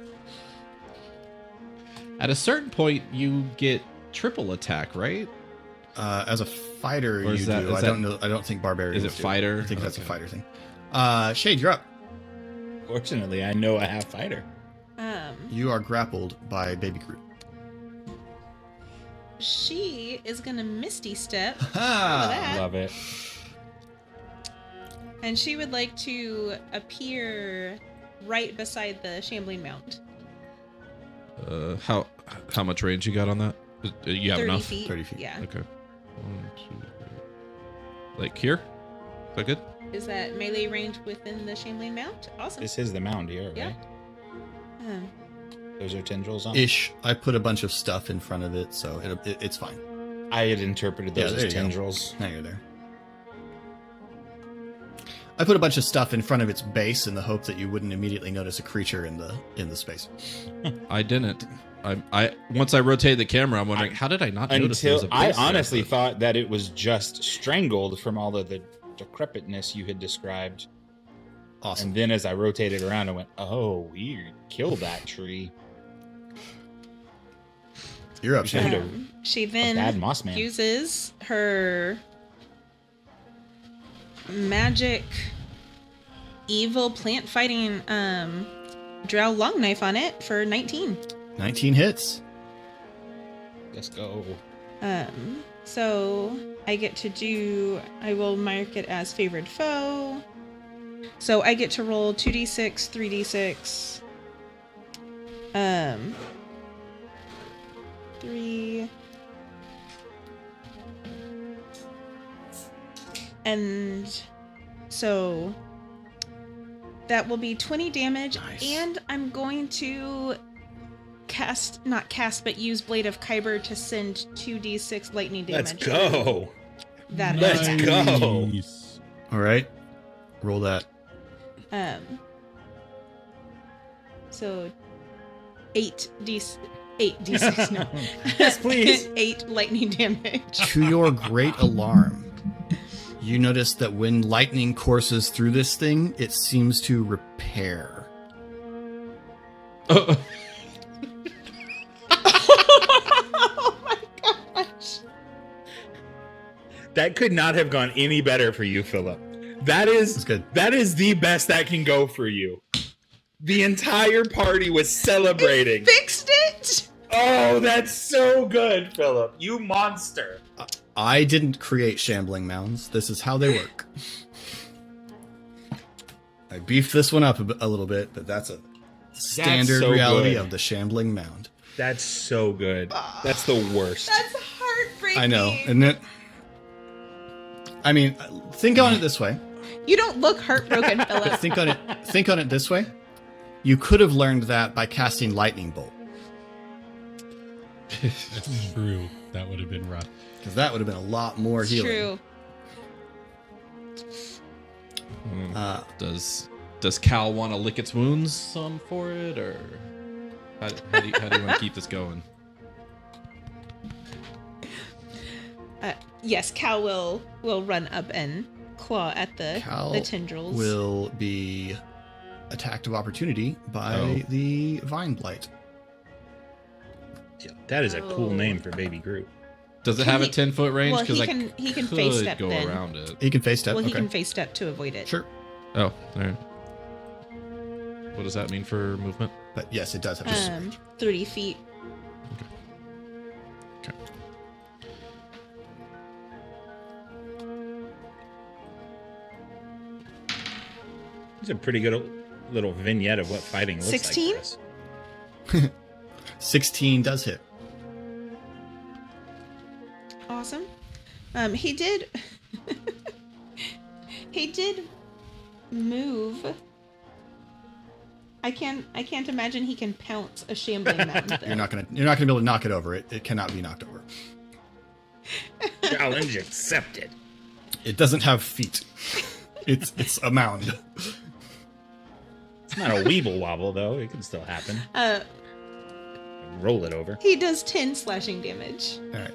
at a certain point, you get triple attack, right? As a fighter, Or you is that- do. is I that- don't know. I don't think barbarians. Is it do. fighter? I think that's a Okay. fighter thing. Shade, you're up. Fortunately, I know a half fighter. You are grappled by Baby Groot. She is gonna Misty Step. Ha! that. Love it. And she would like to appear right beside the shambling mound. How much range you got on that? You have 30 enough. feet. 30 feet. Yeah. Okay. 1, 2, 3. Like here? Is that good? Is that melee range within the shambling mound? Awesome. This is the mound here, right? Yeah. Um, Those are tendrils on it. Ish. I put a bunch of stuff in front of it, so it's fine. I had interpreted those Yeah, there as you go. tendrils. Now you're there. I put a bunch of stuff in front of its base in the hope that you wouldn't immediately notice a creature in the space. I didn't. I once I rotated the camera, I'm wondering how did I not notice there was Until a I base there, honestly but- thought that it was just strangled from all of the decrepitness you had described. Awesome. And then as I rotated around, I went, "Oh, weird! Kill that tree." You're up, You Shane. found she A bad then moss man. uses her magic evil plant fighting drow long knife on it for 19. 19 hits. Let's go. So I will mark it as favored foe. So I get to roll 2d6, 3d6. 3. And so that will be 20 damage. Nice. And I'm going to use Blade of Khyber to send 2d6 lightning damage. Let's go. That Let's attack. go. Nice. All right. Roll that. So 8d6 no. Yes, please. 8 lightning damage. To your great alarm, you notice that when lightning courses through this thing, it seems to repair. Oh my gosh. That could not have gone any better for you, Philip. That is That's good. That is the best that can go for you. The entire party was celebrating. Fixed it. Oh, that's so good, Philip. You monster. I didn't create shambling mounds. This is how they work. I beefed this one up a little bit, but that's a standard so reality good. of the shambling mound. That's so good. That's the worst. That's heartbreaking. I know, isn't it? I mean, think on it this way. You don't look heartbroken, Philip. Think on it this way. You could have learned that by casting lightning bolt, That's true. That would have been rough. because that would have been a lot more It's healing. true. Does Cal want to lick its wounds some for it, or how do you want to keep this going? Yes, Cal will run up and claw at the Cal tendrils. will be attacked of opportunity by Oh. the vine blight. That is a cool Oh. name for Baby Groot. Does it Can have a he- 10-foot range? well, Because he I can could face step go then. around it. He can face step. Well, he okay. can face step to avoid it. Sure, Oh, all right. What does that mean for movement? but yes, it does have. 30 feet. Okay. It's a pretty good little vignette of what fighting looks 16? like. for us. 16 does hit. Awesome. He did. He did move. I can't imagine he can pounce a shambling mound. Though. You're not gonna be able to knock it over. It cannot be knocked over. Challenge accepted. It doesn't have feet. It's a mound. It's not a weeble wobble though. It can still happen. Roll it over. He does 10 slashing damage. All right.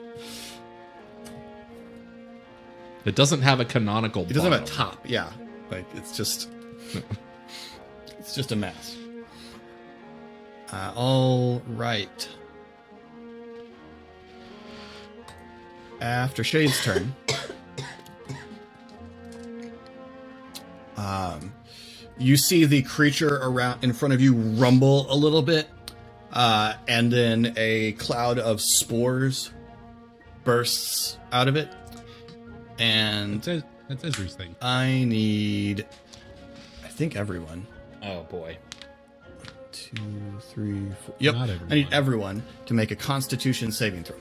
It doesn't have a canonical. It doesn't have a bottom. top. Yeah, like it's just a mess. All right. After Shade's turn, you see the creature around in front of you rumble a little bit, and then a cloud of spores bursts out of it. And That's Ezri's thing. I need, I think, everyone. Oh boy. 2, 3, 4. Yep. Not I everyone. need everyone to make a Constitution saving throw.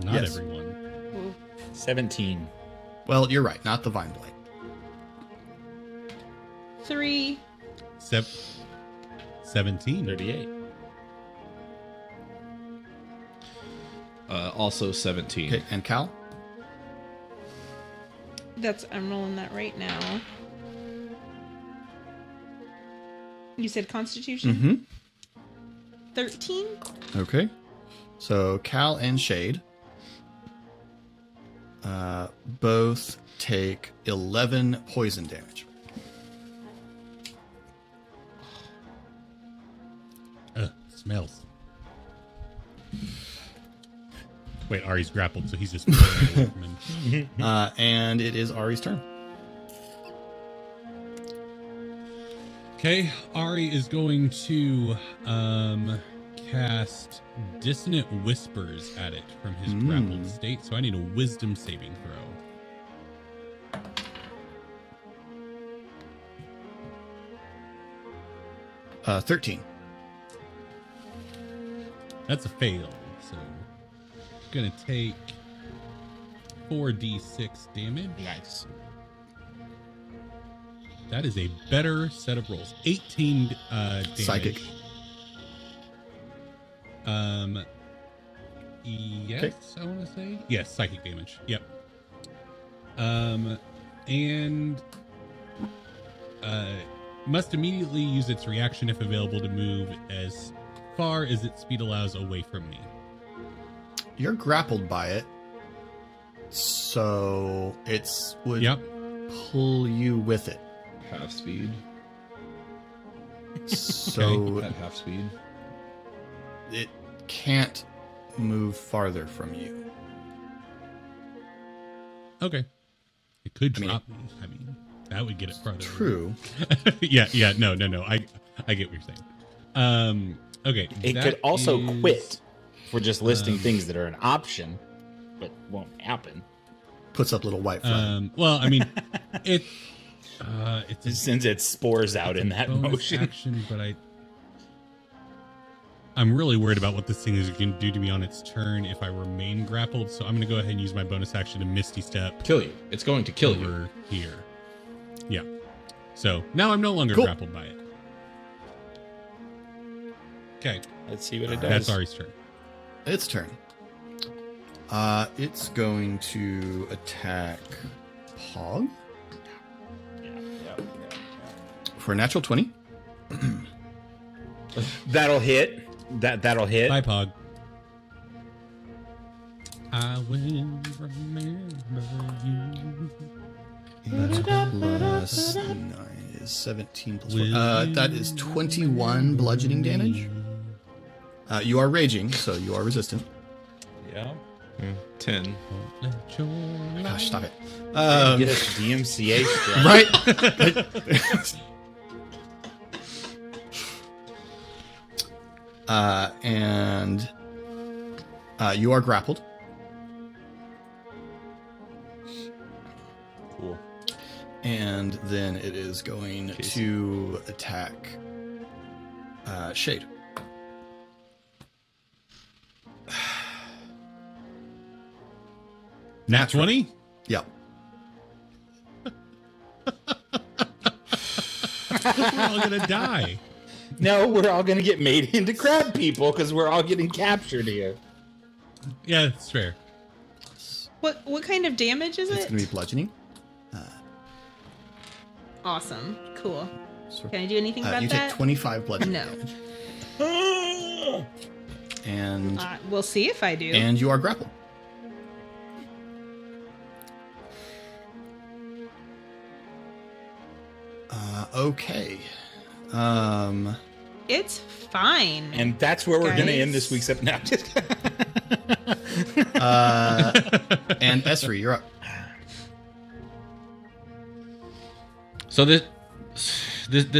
Not Yes. everyone. 17. Well, you're right. Not the Vine Blight. 3. 17. 38. Also 17. Okay, and Cal? I'm rolling that right now. You said Constitution? Mm-hmm. 13? Okay. So Cal and Shade both take 11 poison damage. Smells. Wait, Ari's grappled, so he's just pulling away from him. And it is Ari's turn. Okay, Ari is going to cast Dissonant Whispers at it from his grappled state, so I need a Wisdom saving throw. 13. That's a fail, so gonna take 4d6 damage. Nice. That is a better set of rolls. 18 damage. Psychic. Yes, I want to say. Yes, psychic damage. Yep. And must immediately use its reaction if available to move as far as its speed allows away from me. You're grappled by it, so it's would Yep. pull you with it. Half speed. So At half speed. it can't move farther from you. Okay. It could I mean- drop me. I mean, that would get it farther. True. yeah. No. I get what you're saying. Okay. It that could also is- quit for just listing things that are an option, but won't happen. Puts up little white flag. Well, I mean, it's It sends its spores out in that bonus motion. action, but I'm really worried about what this thing is going to do to me on its turn if I remain grappled. So I'm going to go ahead and use my bonus action to Misty Step Kill you. It's going to kill you. over here. Yeah. So now I'm no longer Cool. grappled by it. Okay, Let's see what it does. that's Ari's turn. Its turn. It's going to attack Pog for a natural 20. That'll hit. That'll hit. Bye, Pog. I will remember you. Plus 9 is 17 plus 4. That is 21 bludgeoning damage. You are raging, so you are resistant. Yeah. 10. Gosh, stop it. Get us DMCA strike. Right? And you are grappled. Cool. And then it is going to attack Shade. Nat 20? Yep. We're all going to die. No, we're all gonna get made into crab people because we're all getting captured here. Yeah, it's fair. What kind of damage is It's it? going to be bludgeoning. Awesome. Cool. So, Can I do anything about you that? take 25 bludgeoning No. damage. And We'll see if I do. and you are grappled. Okay. It's fine. And that's where we're gonna Guys. end this week's episode. No, And Esri, you're up. So this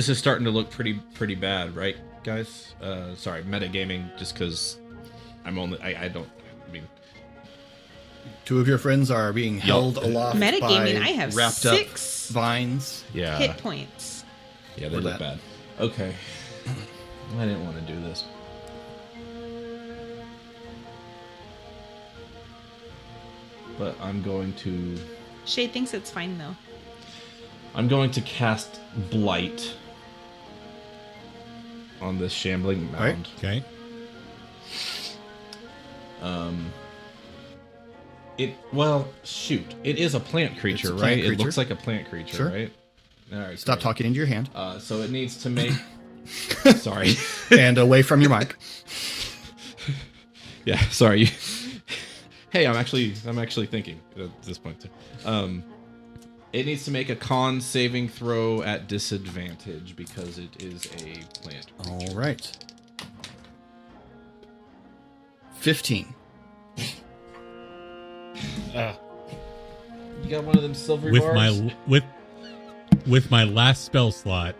is starting to look pretty bad, right, guys? Sorry, metagaming, just because I don't. I mean, Two of your friends are being held aloft Metagaming, by I have wrapped 6 up vines. yeah, hit points. yeah, they Or look that. bad. Okay, I didn't want to do this. But I'm going to Shade thinks it's fine though. cast Blight on this shambling Right. mound. Okay. It is a plant creature, plant right? It creature. looks like a plant creature, Sure. right? All right. Stop great. talking into your hand So it needs to make. Sorry. and away from your mic. Yeah. Sorry. Hey, I'm actually thinking at this point too. It needs to make a con saving throw at disadvantage because it is a plant creature. All right. 15. You got one of them silver With bars? my with my last spell slot,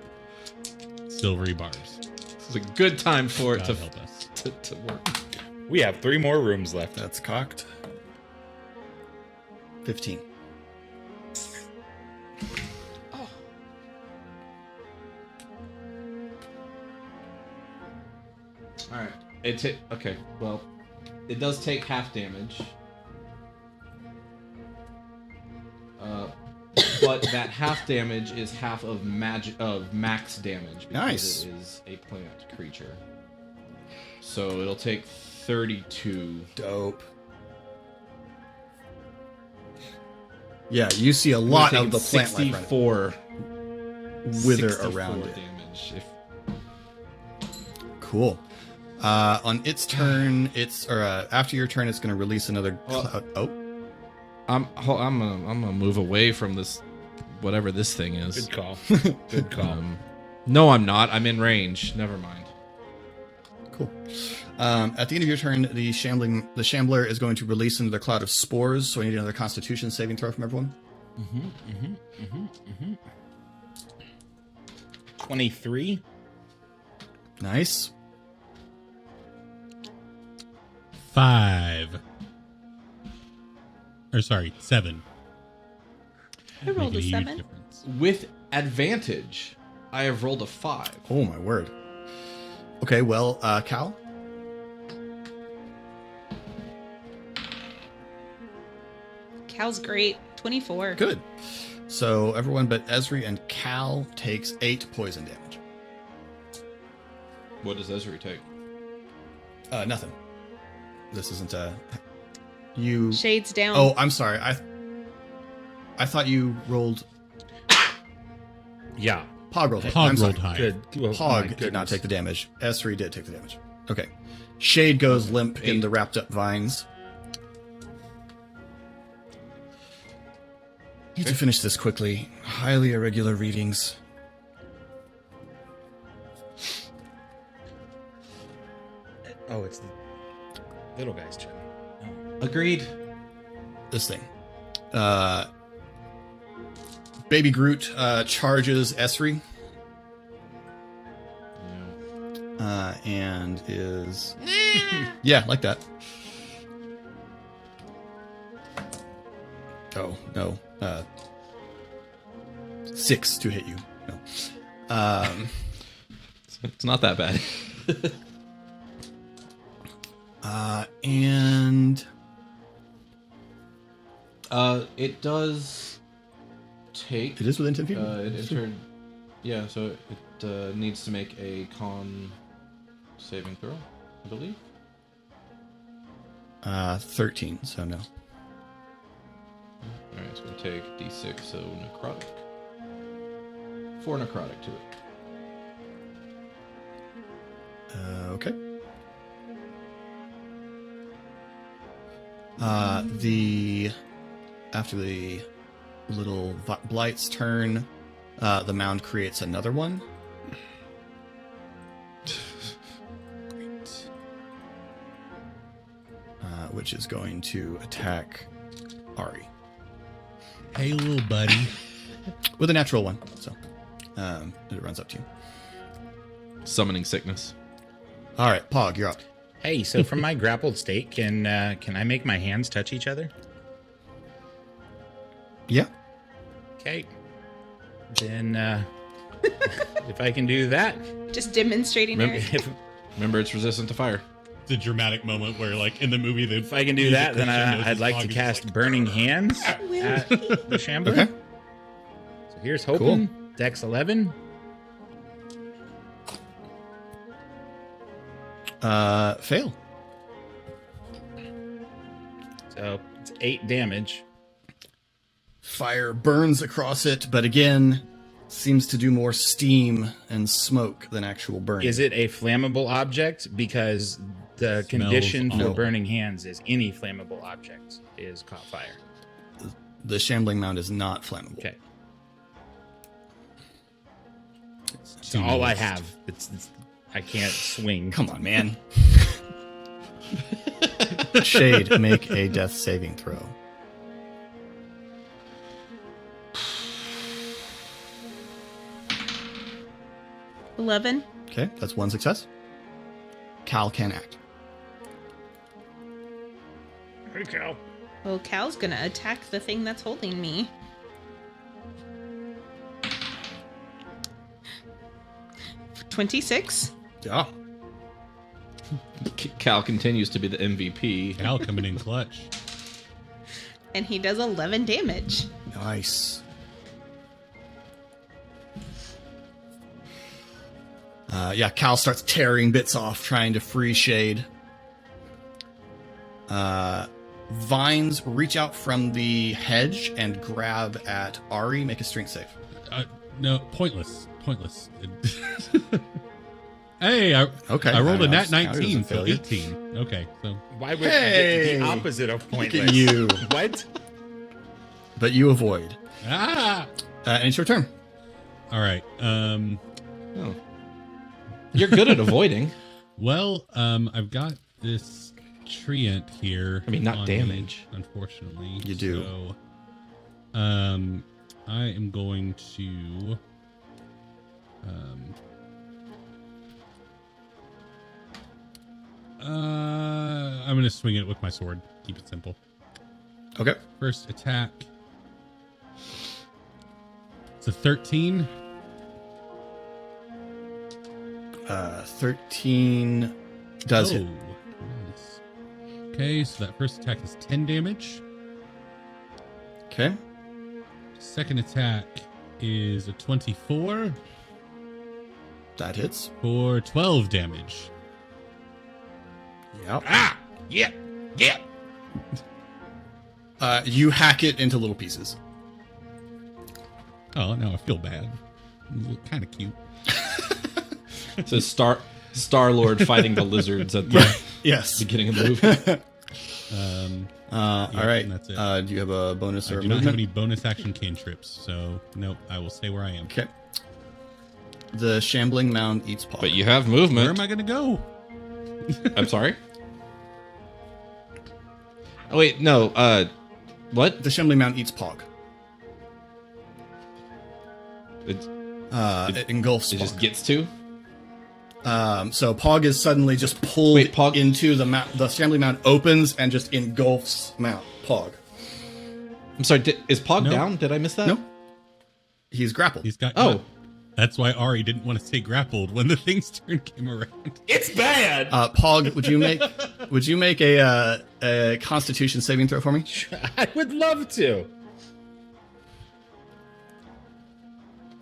silvery bars. This is a good time for it God to help us. to work. We have 3 more rooms left. That's cocked. 15. All right. Okay. Well, it does take half damage. But that half damage is half of max damage because Nice. it is a plant creature. So it'll take 32. Dope. Yeah, you see a lot of the plant life right 64 wither 64 around it. damage. Cool. On its turn, after your turn, it's going to release another cloud. Oh, I'm gonna move away from this, whatever this thing is. Good call. Good call. No, I'm not. I'm in range. Never mind. cool. At the end of your turn, the shambler is going to release another cloud of spores. So I need another Constitution saving throw from everyone. 23. Nice. 5. Or sorry, 7. I rolled a Making huge 7. difference. With advantage, I have rolled a 5. Oh my word. Okay, well, Cal. Cal's great. 24. Good. So everyone but Esri and Cal takes 8 poison damage. What does Ezra take? Nothing. This isn't you. Shades down. Oh, I'm sorry. I thought you rolled. Yeah. Pog rolled. Pog I'm sorry. rolled high. Good. Oh, my Pog did not goodness. take the damage. S3 did take the damage. Okay. Shade goes limp in the wrapped up vines. Need to finish this quickly. Highly irregular readings. Oh, it's the little guy's turn. Oh. Agreed. This thing. Baby Groot charges Esri. And is yeah, like that. Oh no, 6 to hit you. No, It's not that bad. and It does take. it is within 10 feet. It entered. Yeah, so it needs to make a con saving throw, I believe. 13. So no. All right, it's gonna take d6, so necrotic. 4 necrotic to it. Okay. After the little blight's turn, the mound creates another one. Great. Which which is going to attack Ari Hey, little buddy. with a natural one. So it runs up to you. Summoning sickness. All right, Pog, you're up. Hey, so from my grappled state, can I make my hands touch each other? Yeah. Okay. Then if I can do that, Just demonstrating Remember, it. remember, it's resistant to fire. It's a dramatic moment where, like, in the movie, if I can do that, then I'd like to cast Burning Hands at the Shambler. Okay. So here's hoping. Cool. Dex 11. Fail. So it's 8 damage. Fire burns across it, but again, seems to do more steam and smoke than actual burning. Is it a flammable object? Because the condition for awful. burning hands is any flammable object is caught fire. The shambling mound is not flammable. Okay. It's all I have. It's I can't swing. Come on, man. Shade, make a death saving throw. $11. Okay, that's one success. Cal can act. Hey, Cal. Well, Cal's gonna attack the thing that's holding me. $26. Yeah. Cal continues to be the MVP. Cal coming in clutch. And he does 11 damage. Nice. Yeah, Cal starts tearing bits off, trying to free Shade. Vines reach out from the hedge and grab at Ari. Make a strength save. No, pointless. Hey, I rolled a nat 19, so 18. Okay, so Why would Hey! the opposite of Look pointless? at you. What? But you avoid. ah. And it's your turn. All right. Oh. You're good at avoiding. Well, I've got this treant here. I mean, not on damage. me, unfortunately. You do. So, I am going to. I'm going to swing it with my sword. Keep it simple. Okay. First attack. It's a 13. 13 does hit. Nice. Okay, so that first attack is 10 damage. Okay. Second attack is a 24 That hits. for 12 damage. Yep. Ah! Yeah. Yeah. You hack it into little pieces. Oh, now I feel bad. Kind of cute. So Star-Lord fighting the lizards at the Yes. beginning of the movie. All right. and that's it. Do you have a bonus I or a do not have movement? any bonus action cantrips, so nope, I will stay where I am. Okay. The shambling mound eats paw. But you have Where movement. am I going to go? I'm sorry. Oh wait, no. What? The shambling mound eats pog. It It engulfs just Pog. gets to. So Pog is suddenly just pulled Wait, Pog- into the mount. The shambling mound opens and just engulfs Pog. I'm sorry. Is Pog No. down? Did I miss that? No. He's grappled. He's got. Oh, That's why Ari didn't want to stay grappled when the thing's turn came around. It's bad. Pog, would you make a Constitution saving throw for me? I would love to.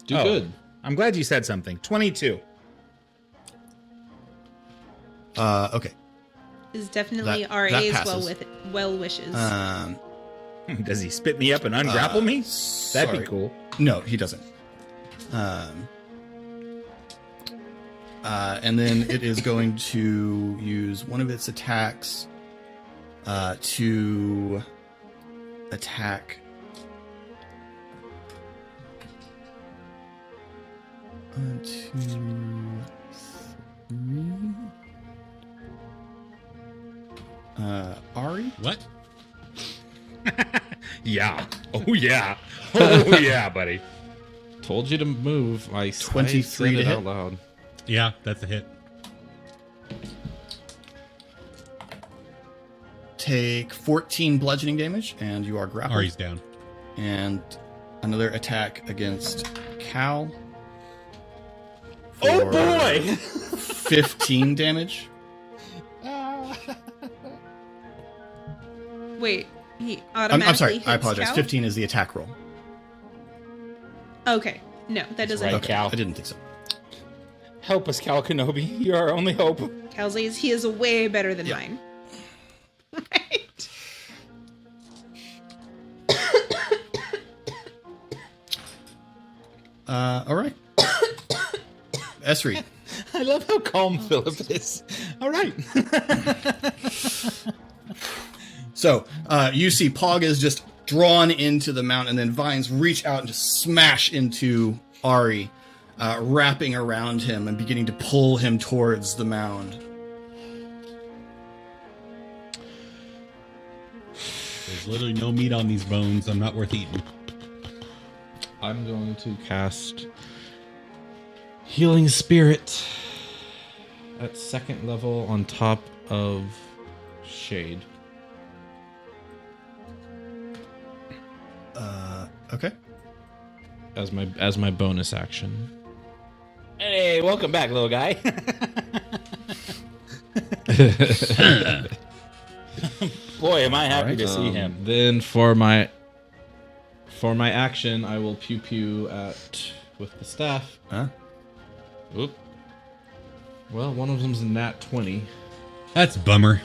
do Oh. good. I'm glad you said something. 22. Okay. Is definitely That RA's passes. well wishes. Does he spit me up and ungrapple me? That'd sorry. be cool. No, he doesn't. And then it is going to use one of its attacks to attack. 1, 2, 3. Ari? What? Yeah. Oh yeah. Oh yeah, buddy. Told you to move. I 23 said to it hit? out loud. Yeah, that's a hit. Take 14 bludgeoning damage, and you are grappled. Ari's down. And another attack against Cal. Oh for boy. 15 damage. Wait, he automatically I'm sorry, hits I apologize. Cal? 15 is the attack roll. Okay, no, that doesn't. right. Okay, Cal. I didn't think so. Help us, Cal Kenobi. You're our only hope. Cal says he is way better than Yep. mine. Right. All right. Esri. I love how calm Philip is. All right. So you see Pog is just drawn into the mount, and then vines reach out and just smash into Ari, wrapping around him and beginning to pull him towards the mound. There's literally no meat on these bones. I'm not worth eating. I'm going to cast Healing Spirit at 2nd level on top of Shade. Okay. As my bonus action. Hey, welcome back, little guy. Boy, am I happy to see him. Then for my action, I will pew pew with the staff. Huh? Oop. Well, one of them's a nat 20, That's a bummer.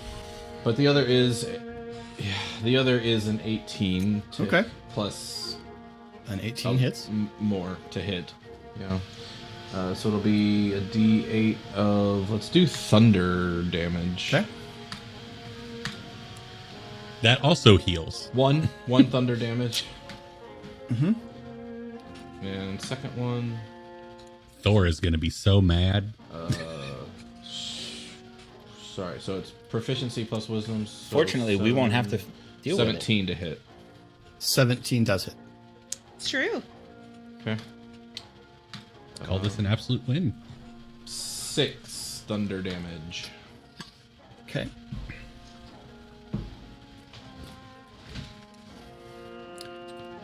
but the other is an 18. Okay. Plus An 18 hits. more to hit. Yeah. So it'll be a D8 of, let's do thunder damage. Okay. That also heals. One thunder damage. Mm-hmm. And second one. Thor is going to be so mad. Sorry, so it's proficiency plus wisdom. So Fortunately, we won't have to deal with it. 17 to hit. 17 does hit. It's true. Okay. Call this an absolute win. 6 thunder damage. Okay.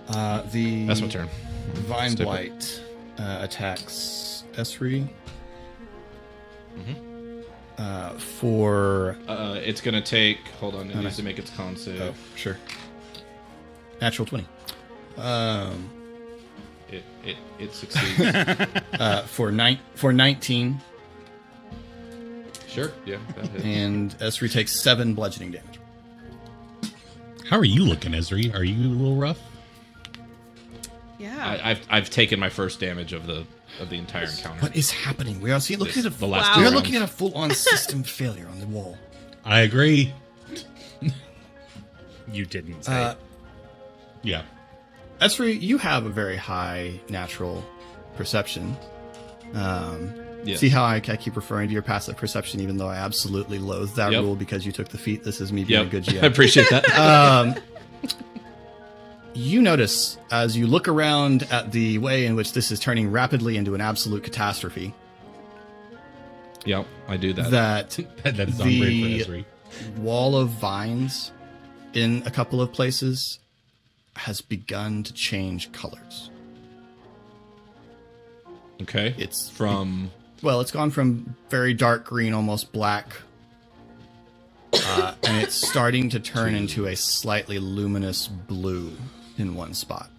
That's my turn. Vine Step it. Blight attacks Esri. For It's gonna take. Hold on, it needs nice. to make its con save. oh, sure. Natural 20. It succeeds. For 19, Sure. Yeah. That hits. and Esri takes 7 bludgeoning damage. How are you looking, Esri? Are you a little rough? Yeah. I've taken my first damage of the entire encounter. What is happening? We are seeing looking at The last Wow. two we are rounds. looking at a full-on system failure on the wall. I agree. You didn't say. Yeah. Esri, you have a very high natural perception. Yes. See how I keep referring to your passive perception, even though I absolutely loathe that Yep. rule because you took the feat. This is me being a Yep. good I GM. appreciate that. You notice as you look around at the way in which this is turning rapidly into an absolute catastrophe Yep, I do that. That is on brand for Esri. wall of vines in a couple of places has begun to change colors. Okay. It's From Well, it's gone from very dark green, almost black, and it's starting to turn into a slightly luminous blue in one spot.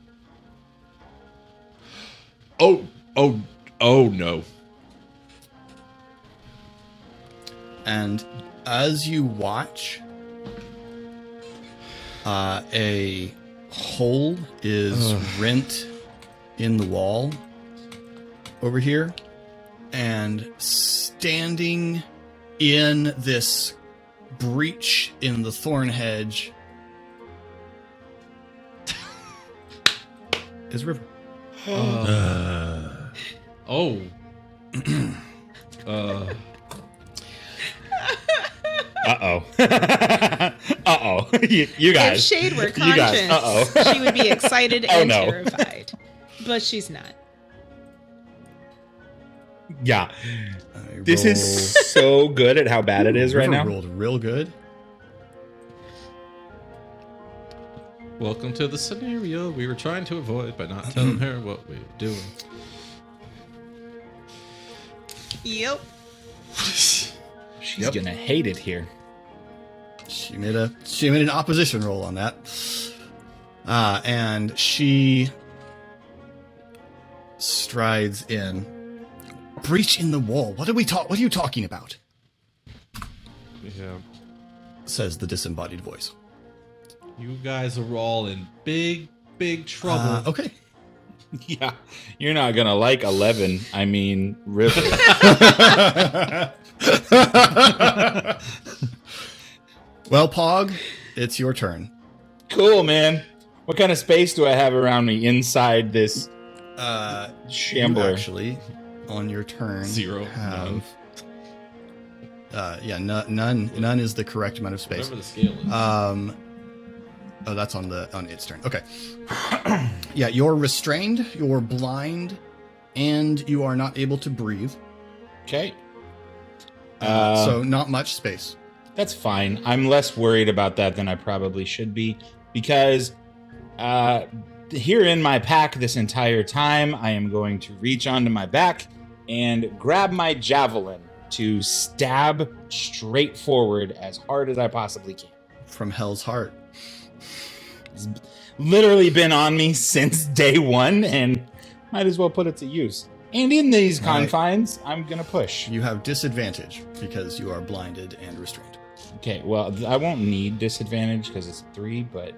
oh no. And as you watch, a hole is rent in the wall over here, and standing in this breach in the thorn hedge is River. Oh. Uh-oh. Uh-oh. You guys. If Shade were You guys. conscious, Uh-oh. she would be excited Oh, and no. terrified. But she's not. Yeah. I This roll- is so good at how bad it is right River now. rolled real good. Welcome to the scenario we were trying to avoid by not telling her what we were doing. Yep. She's Yep. gonna hate it here. She made an opposition roll on that. And she strides in. Breach in the wall. What are you talking about? Yeah. Says the disembodied voice. You guys are all in big, big trouble. Okay. Yeah. You're not gonna like 11. I mean, River. Well, Pog, it's your turn. Cool, man. What kind of space do I have around me inside this You shambler? actually, on your turn, 0, have none is the correct amount of space. Whatever the scale is. Oh, that's on its turn. Okay. Yeah, you're restrained, you're blind, and you are not able to breathe. Okay. So not much space. That's fine. I'm less worried about that than I probably should be, because here in my pack this entire time, I am going to reach onto my back and grab my javelin to stab straight forward as hard as I possibly can. From Hell's Heart. It's literally been on me since day one, and might as well put it to use. And in these All right. confines, I'm gonna push. You have disadvantage because you are blinded and restrained. Okay, well, I won't need disadvantage because it's 3, but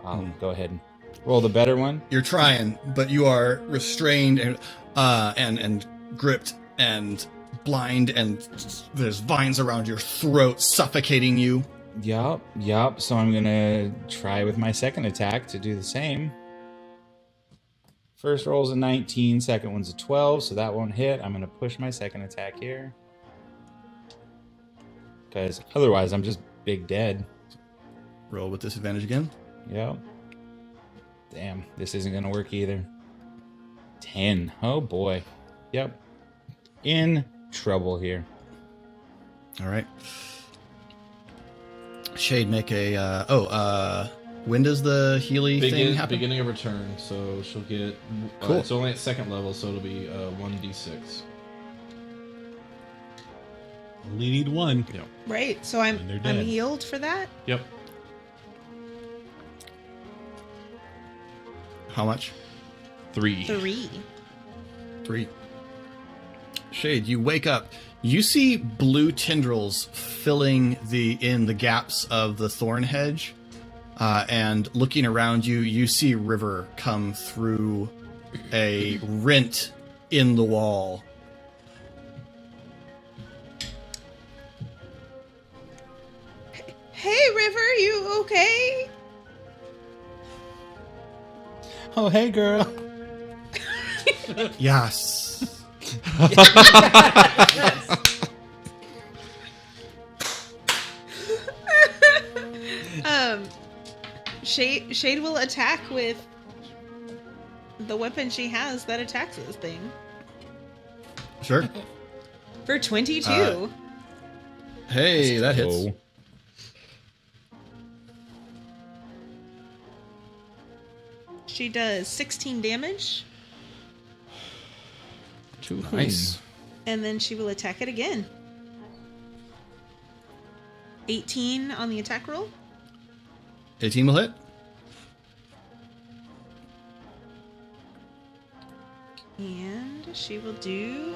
I'll go ahead and roll the better one. You're trying, but you are restrained and gripped and blind, and there's vines around your throat suffocating you. Yup. So I'm gonna try with my second attack to do the same. First roll's a 19, second one's a 12, so that won't hit. I'm gonna push my second attack here. Because otherwise I'm just big dead. Roll with disadvantage again. Yep. Damn, this isn't gonna work either. 10. Oh boy. Yep. In trouble here. All right. Shade, make a. When does the Healy thing happen? Beginning of return, so she'll get. Cool. It's only at second level, so it'll be 1d6. Only need one. Yep. Right. So And they're I'm dead. healed for that. Yep. How much? 3. 3. Shade, you wake up. You see blue tendrils filling in the gaps of the thorn hedge, and looking around you, you see River come through a rent in the wall. Hey, River, you okay? Oh, hey, girl. Yes. Shade will attack with the weapon she has that attacks this thing. Sure. For 22. Hey, that hits. Oh. She does 16 damage, Nice. and then she will attack it again. 18 on the attack roll. 18 will hit. And she will do...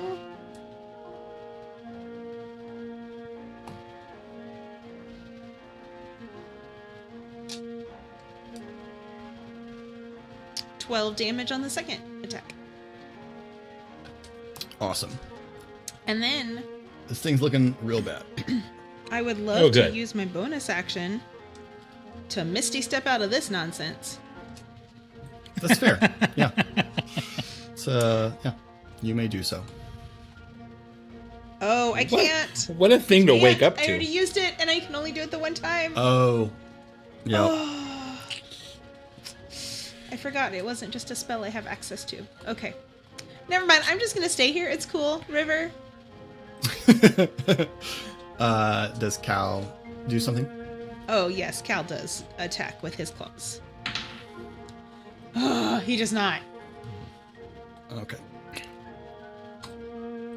...12 damage on the second attack. Awesome. And then This thing's looking real bad. I would Oh, love to good. use my bonus action to Misty Step out of this nonsense. That's fair. Yeah. It's, yeah. You may do so. Oh, I can't. What a thing to Can't. wake up I already to. used it, and I can only do it the one time. Oh. Yep. Oh. I forgot it wasn't just a spell I have access to. Okay. Never mind. I'm just gonna stay here. It's cool. River. Does Cal do something? Oh, yes. Cal does attack with his claws. Oh, he does not. Okay.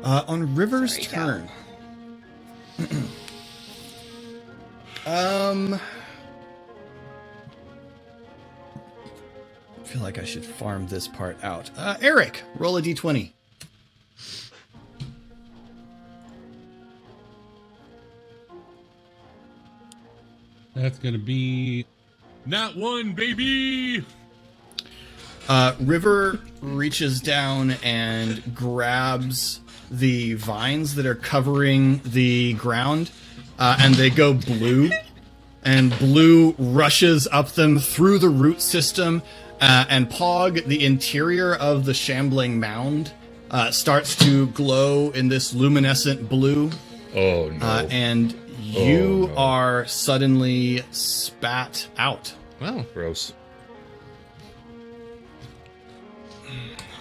On River's Sorry, Cal. turn. I feel like I should farm this part out. Eric, roll a d20. That's gonna be not one, baby. River reaches down and grabs the vines that are covering the ground, and they go blue. And blue rushes up them through the root system, and Pog, the interior of the shambling mound, starts to glow in this luminescent blue. Oh, no. And you no. are suddenly spat out. Well, Gross.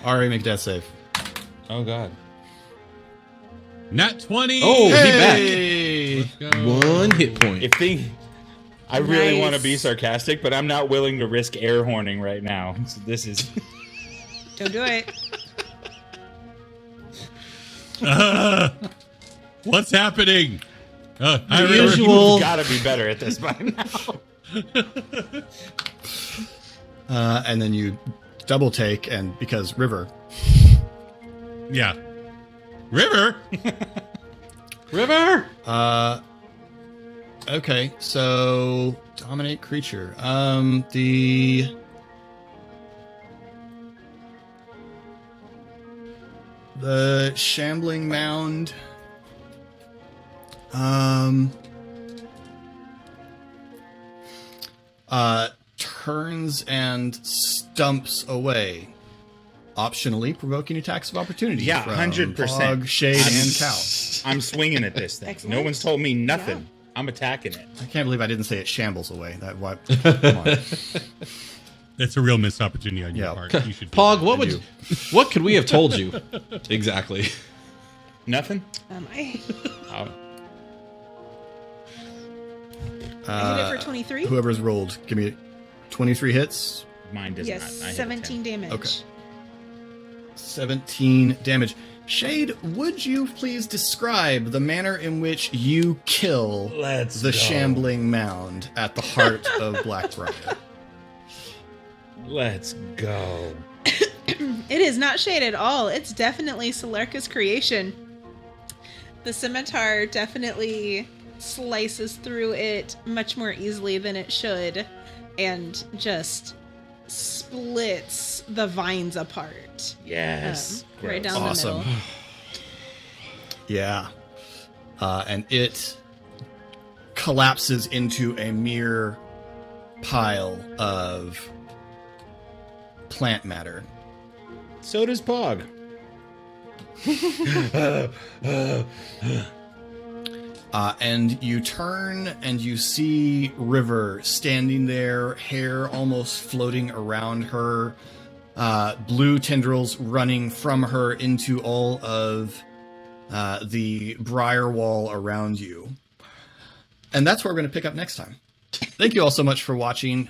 Ari, make a death save. Oh, God. Not 20. Oh, he back. Hey! Let's go. 1 hit point. I really Nice. want to be sarcastic, but I'm not willing to risk air horning right now. So this is... Don't do it. What's happening? I The remember- usual- You've got to be better at this by now. And then you double take, and because River. Yeah. River. River. Okay, so dominate creature. The shambling mound. Turns and stumps away, optionally provoking attacks of opportunity. Yeah, from 100%. Pog, Shade, and Cal. I'm swinging at this thing. Excellent. No one's told me nothing. Yeah. I'm attacking it. I can't believe I didn't say it shambles away. That what? Come on. That's a real missed opportunity on Yeah. your part. You should. Pog, what I would do. what could we have told you? Exactly. Nothing? I Oh. hit it for 23. Whoever's rolled, give me 23 hits, Mine does Yes, not. I hit a 17 10. damage. Okay. 17 damage. Shade, would you please describe the manner in which you kill Let's the go. shambling mound at the heart of Blackbriar? Let's go. It is not Shade at all. It's definitely Solerka's creation. The scimitar definitely slices through it much more easily than it should and just splits the vines apart. Yes. Right Gross. down Awesome. the middle. Yeah. And it collapses into a mere pile of plant matter. So does Pog. And you turn and you see River standing there, hair almost floating around her, blue tendrils running from her into all of the briar wall around you. And that's where we're going to pick up next time. Thank you all so much for watching.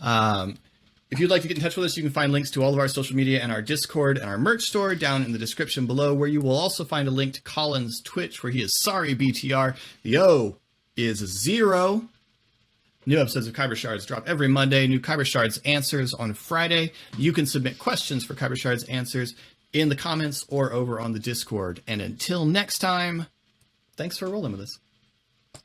If you'd like to get in touch with us, you can find links to all of our social media and our Discord and our merch store down in the description below, where you will also find a link to Colin's Twitch, where he is sorry BTR. The O is 0. New episodes of Khyber Shards drop every Monday. New Khyber Shards answers on Friday. You can submit questions for Khyber Shards answers in the comments or over on the Discord. And until next time, thanks for rolling with us.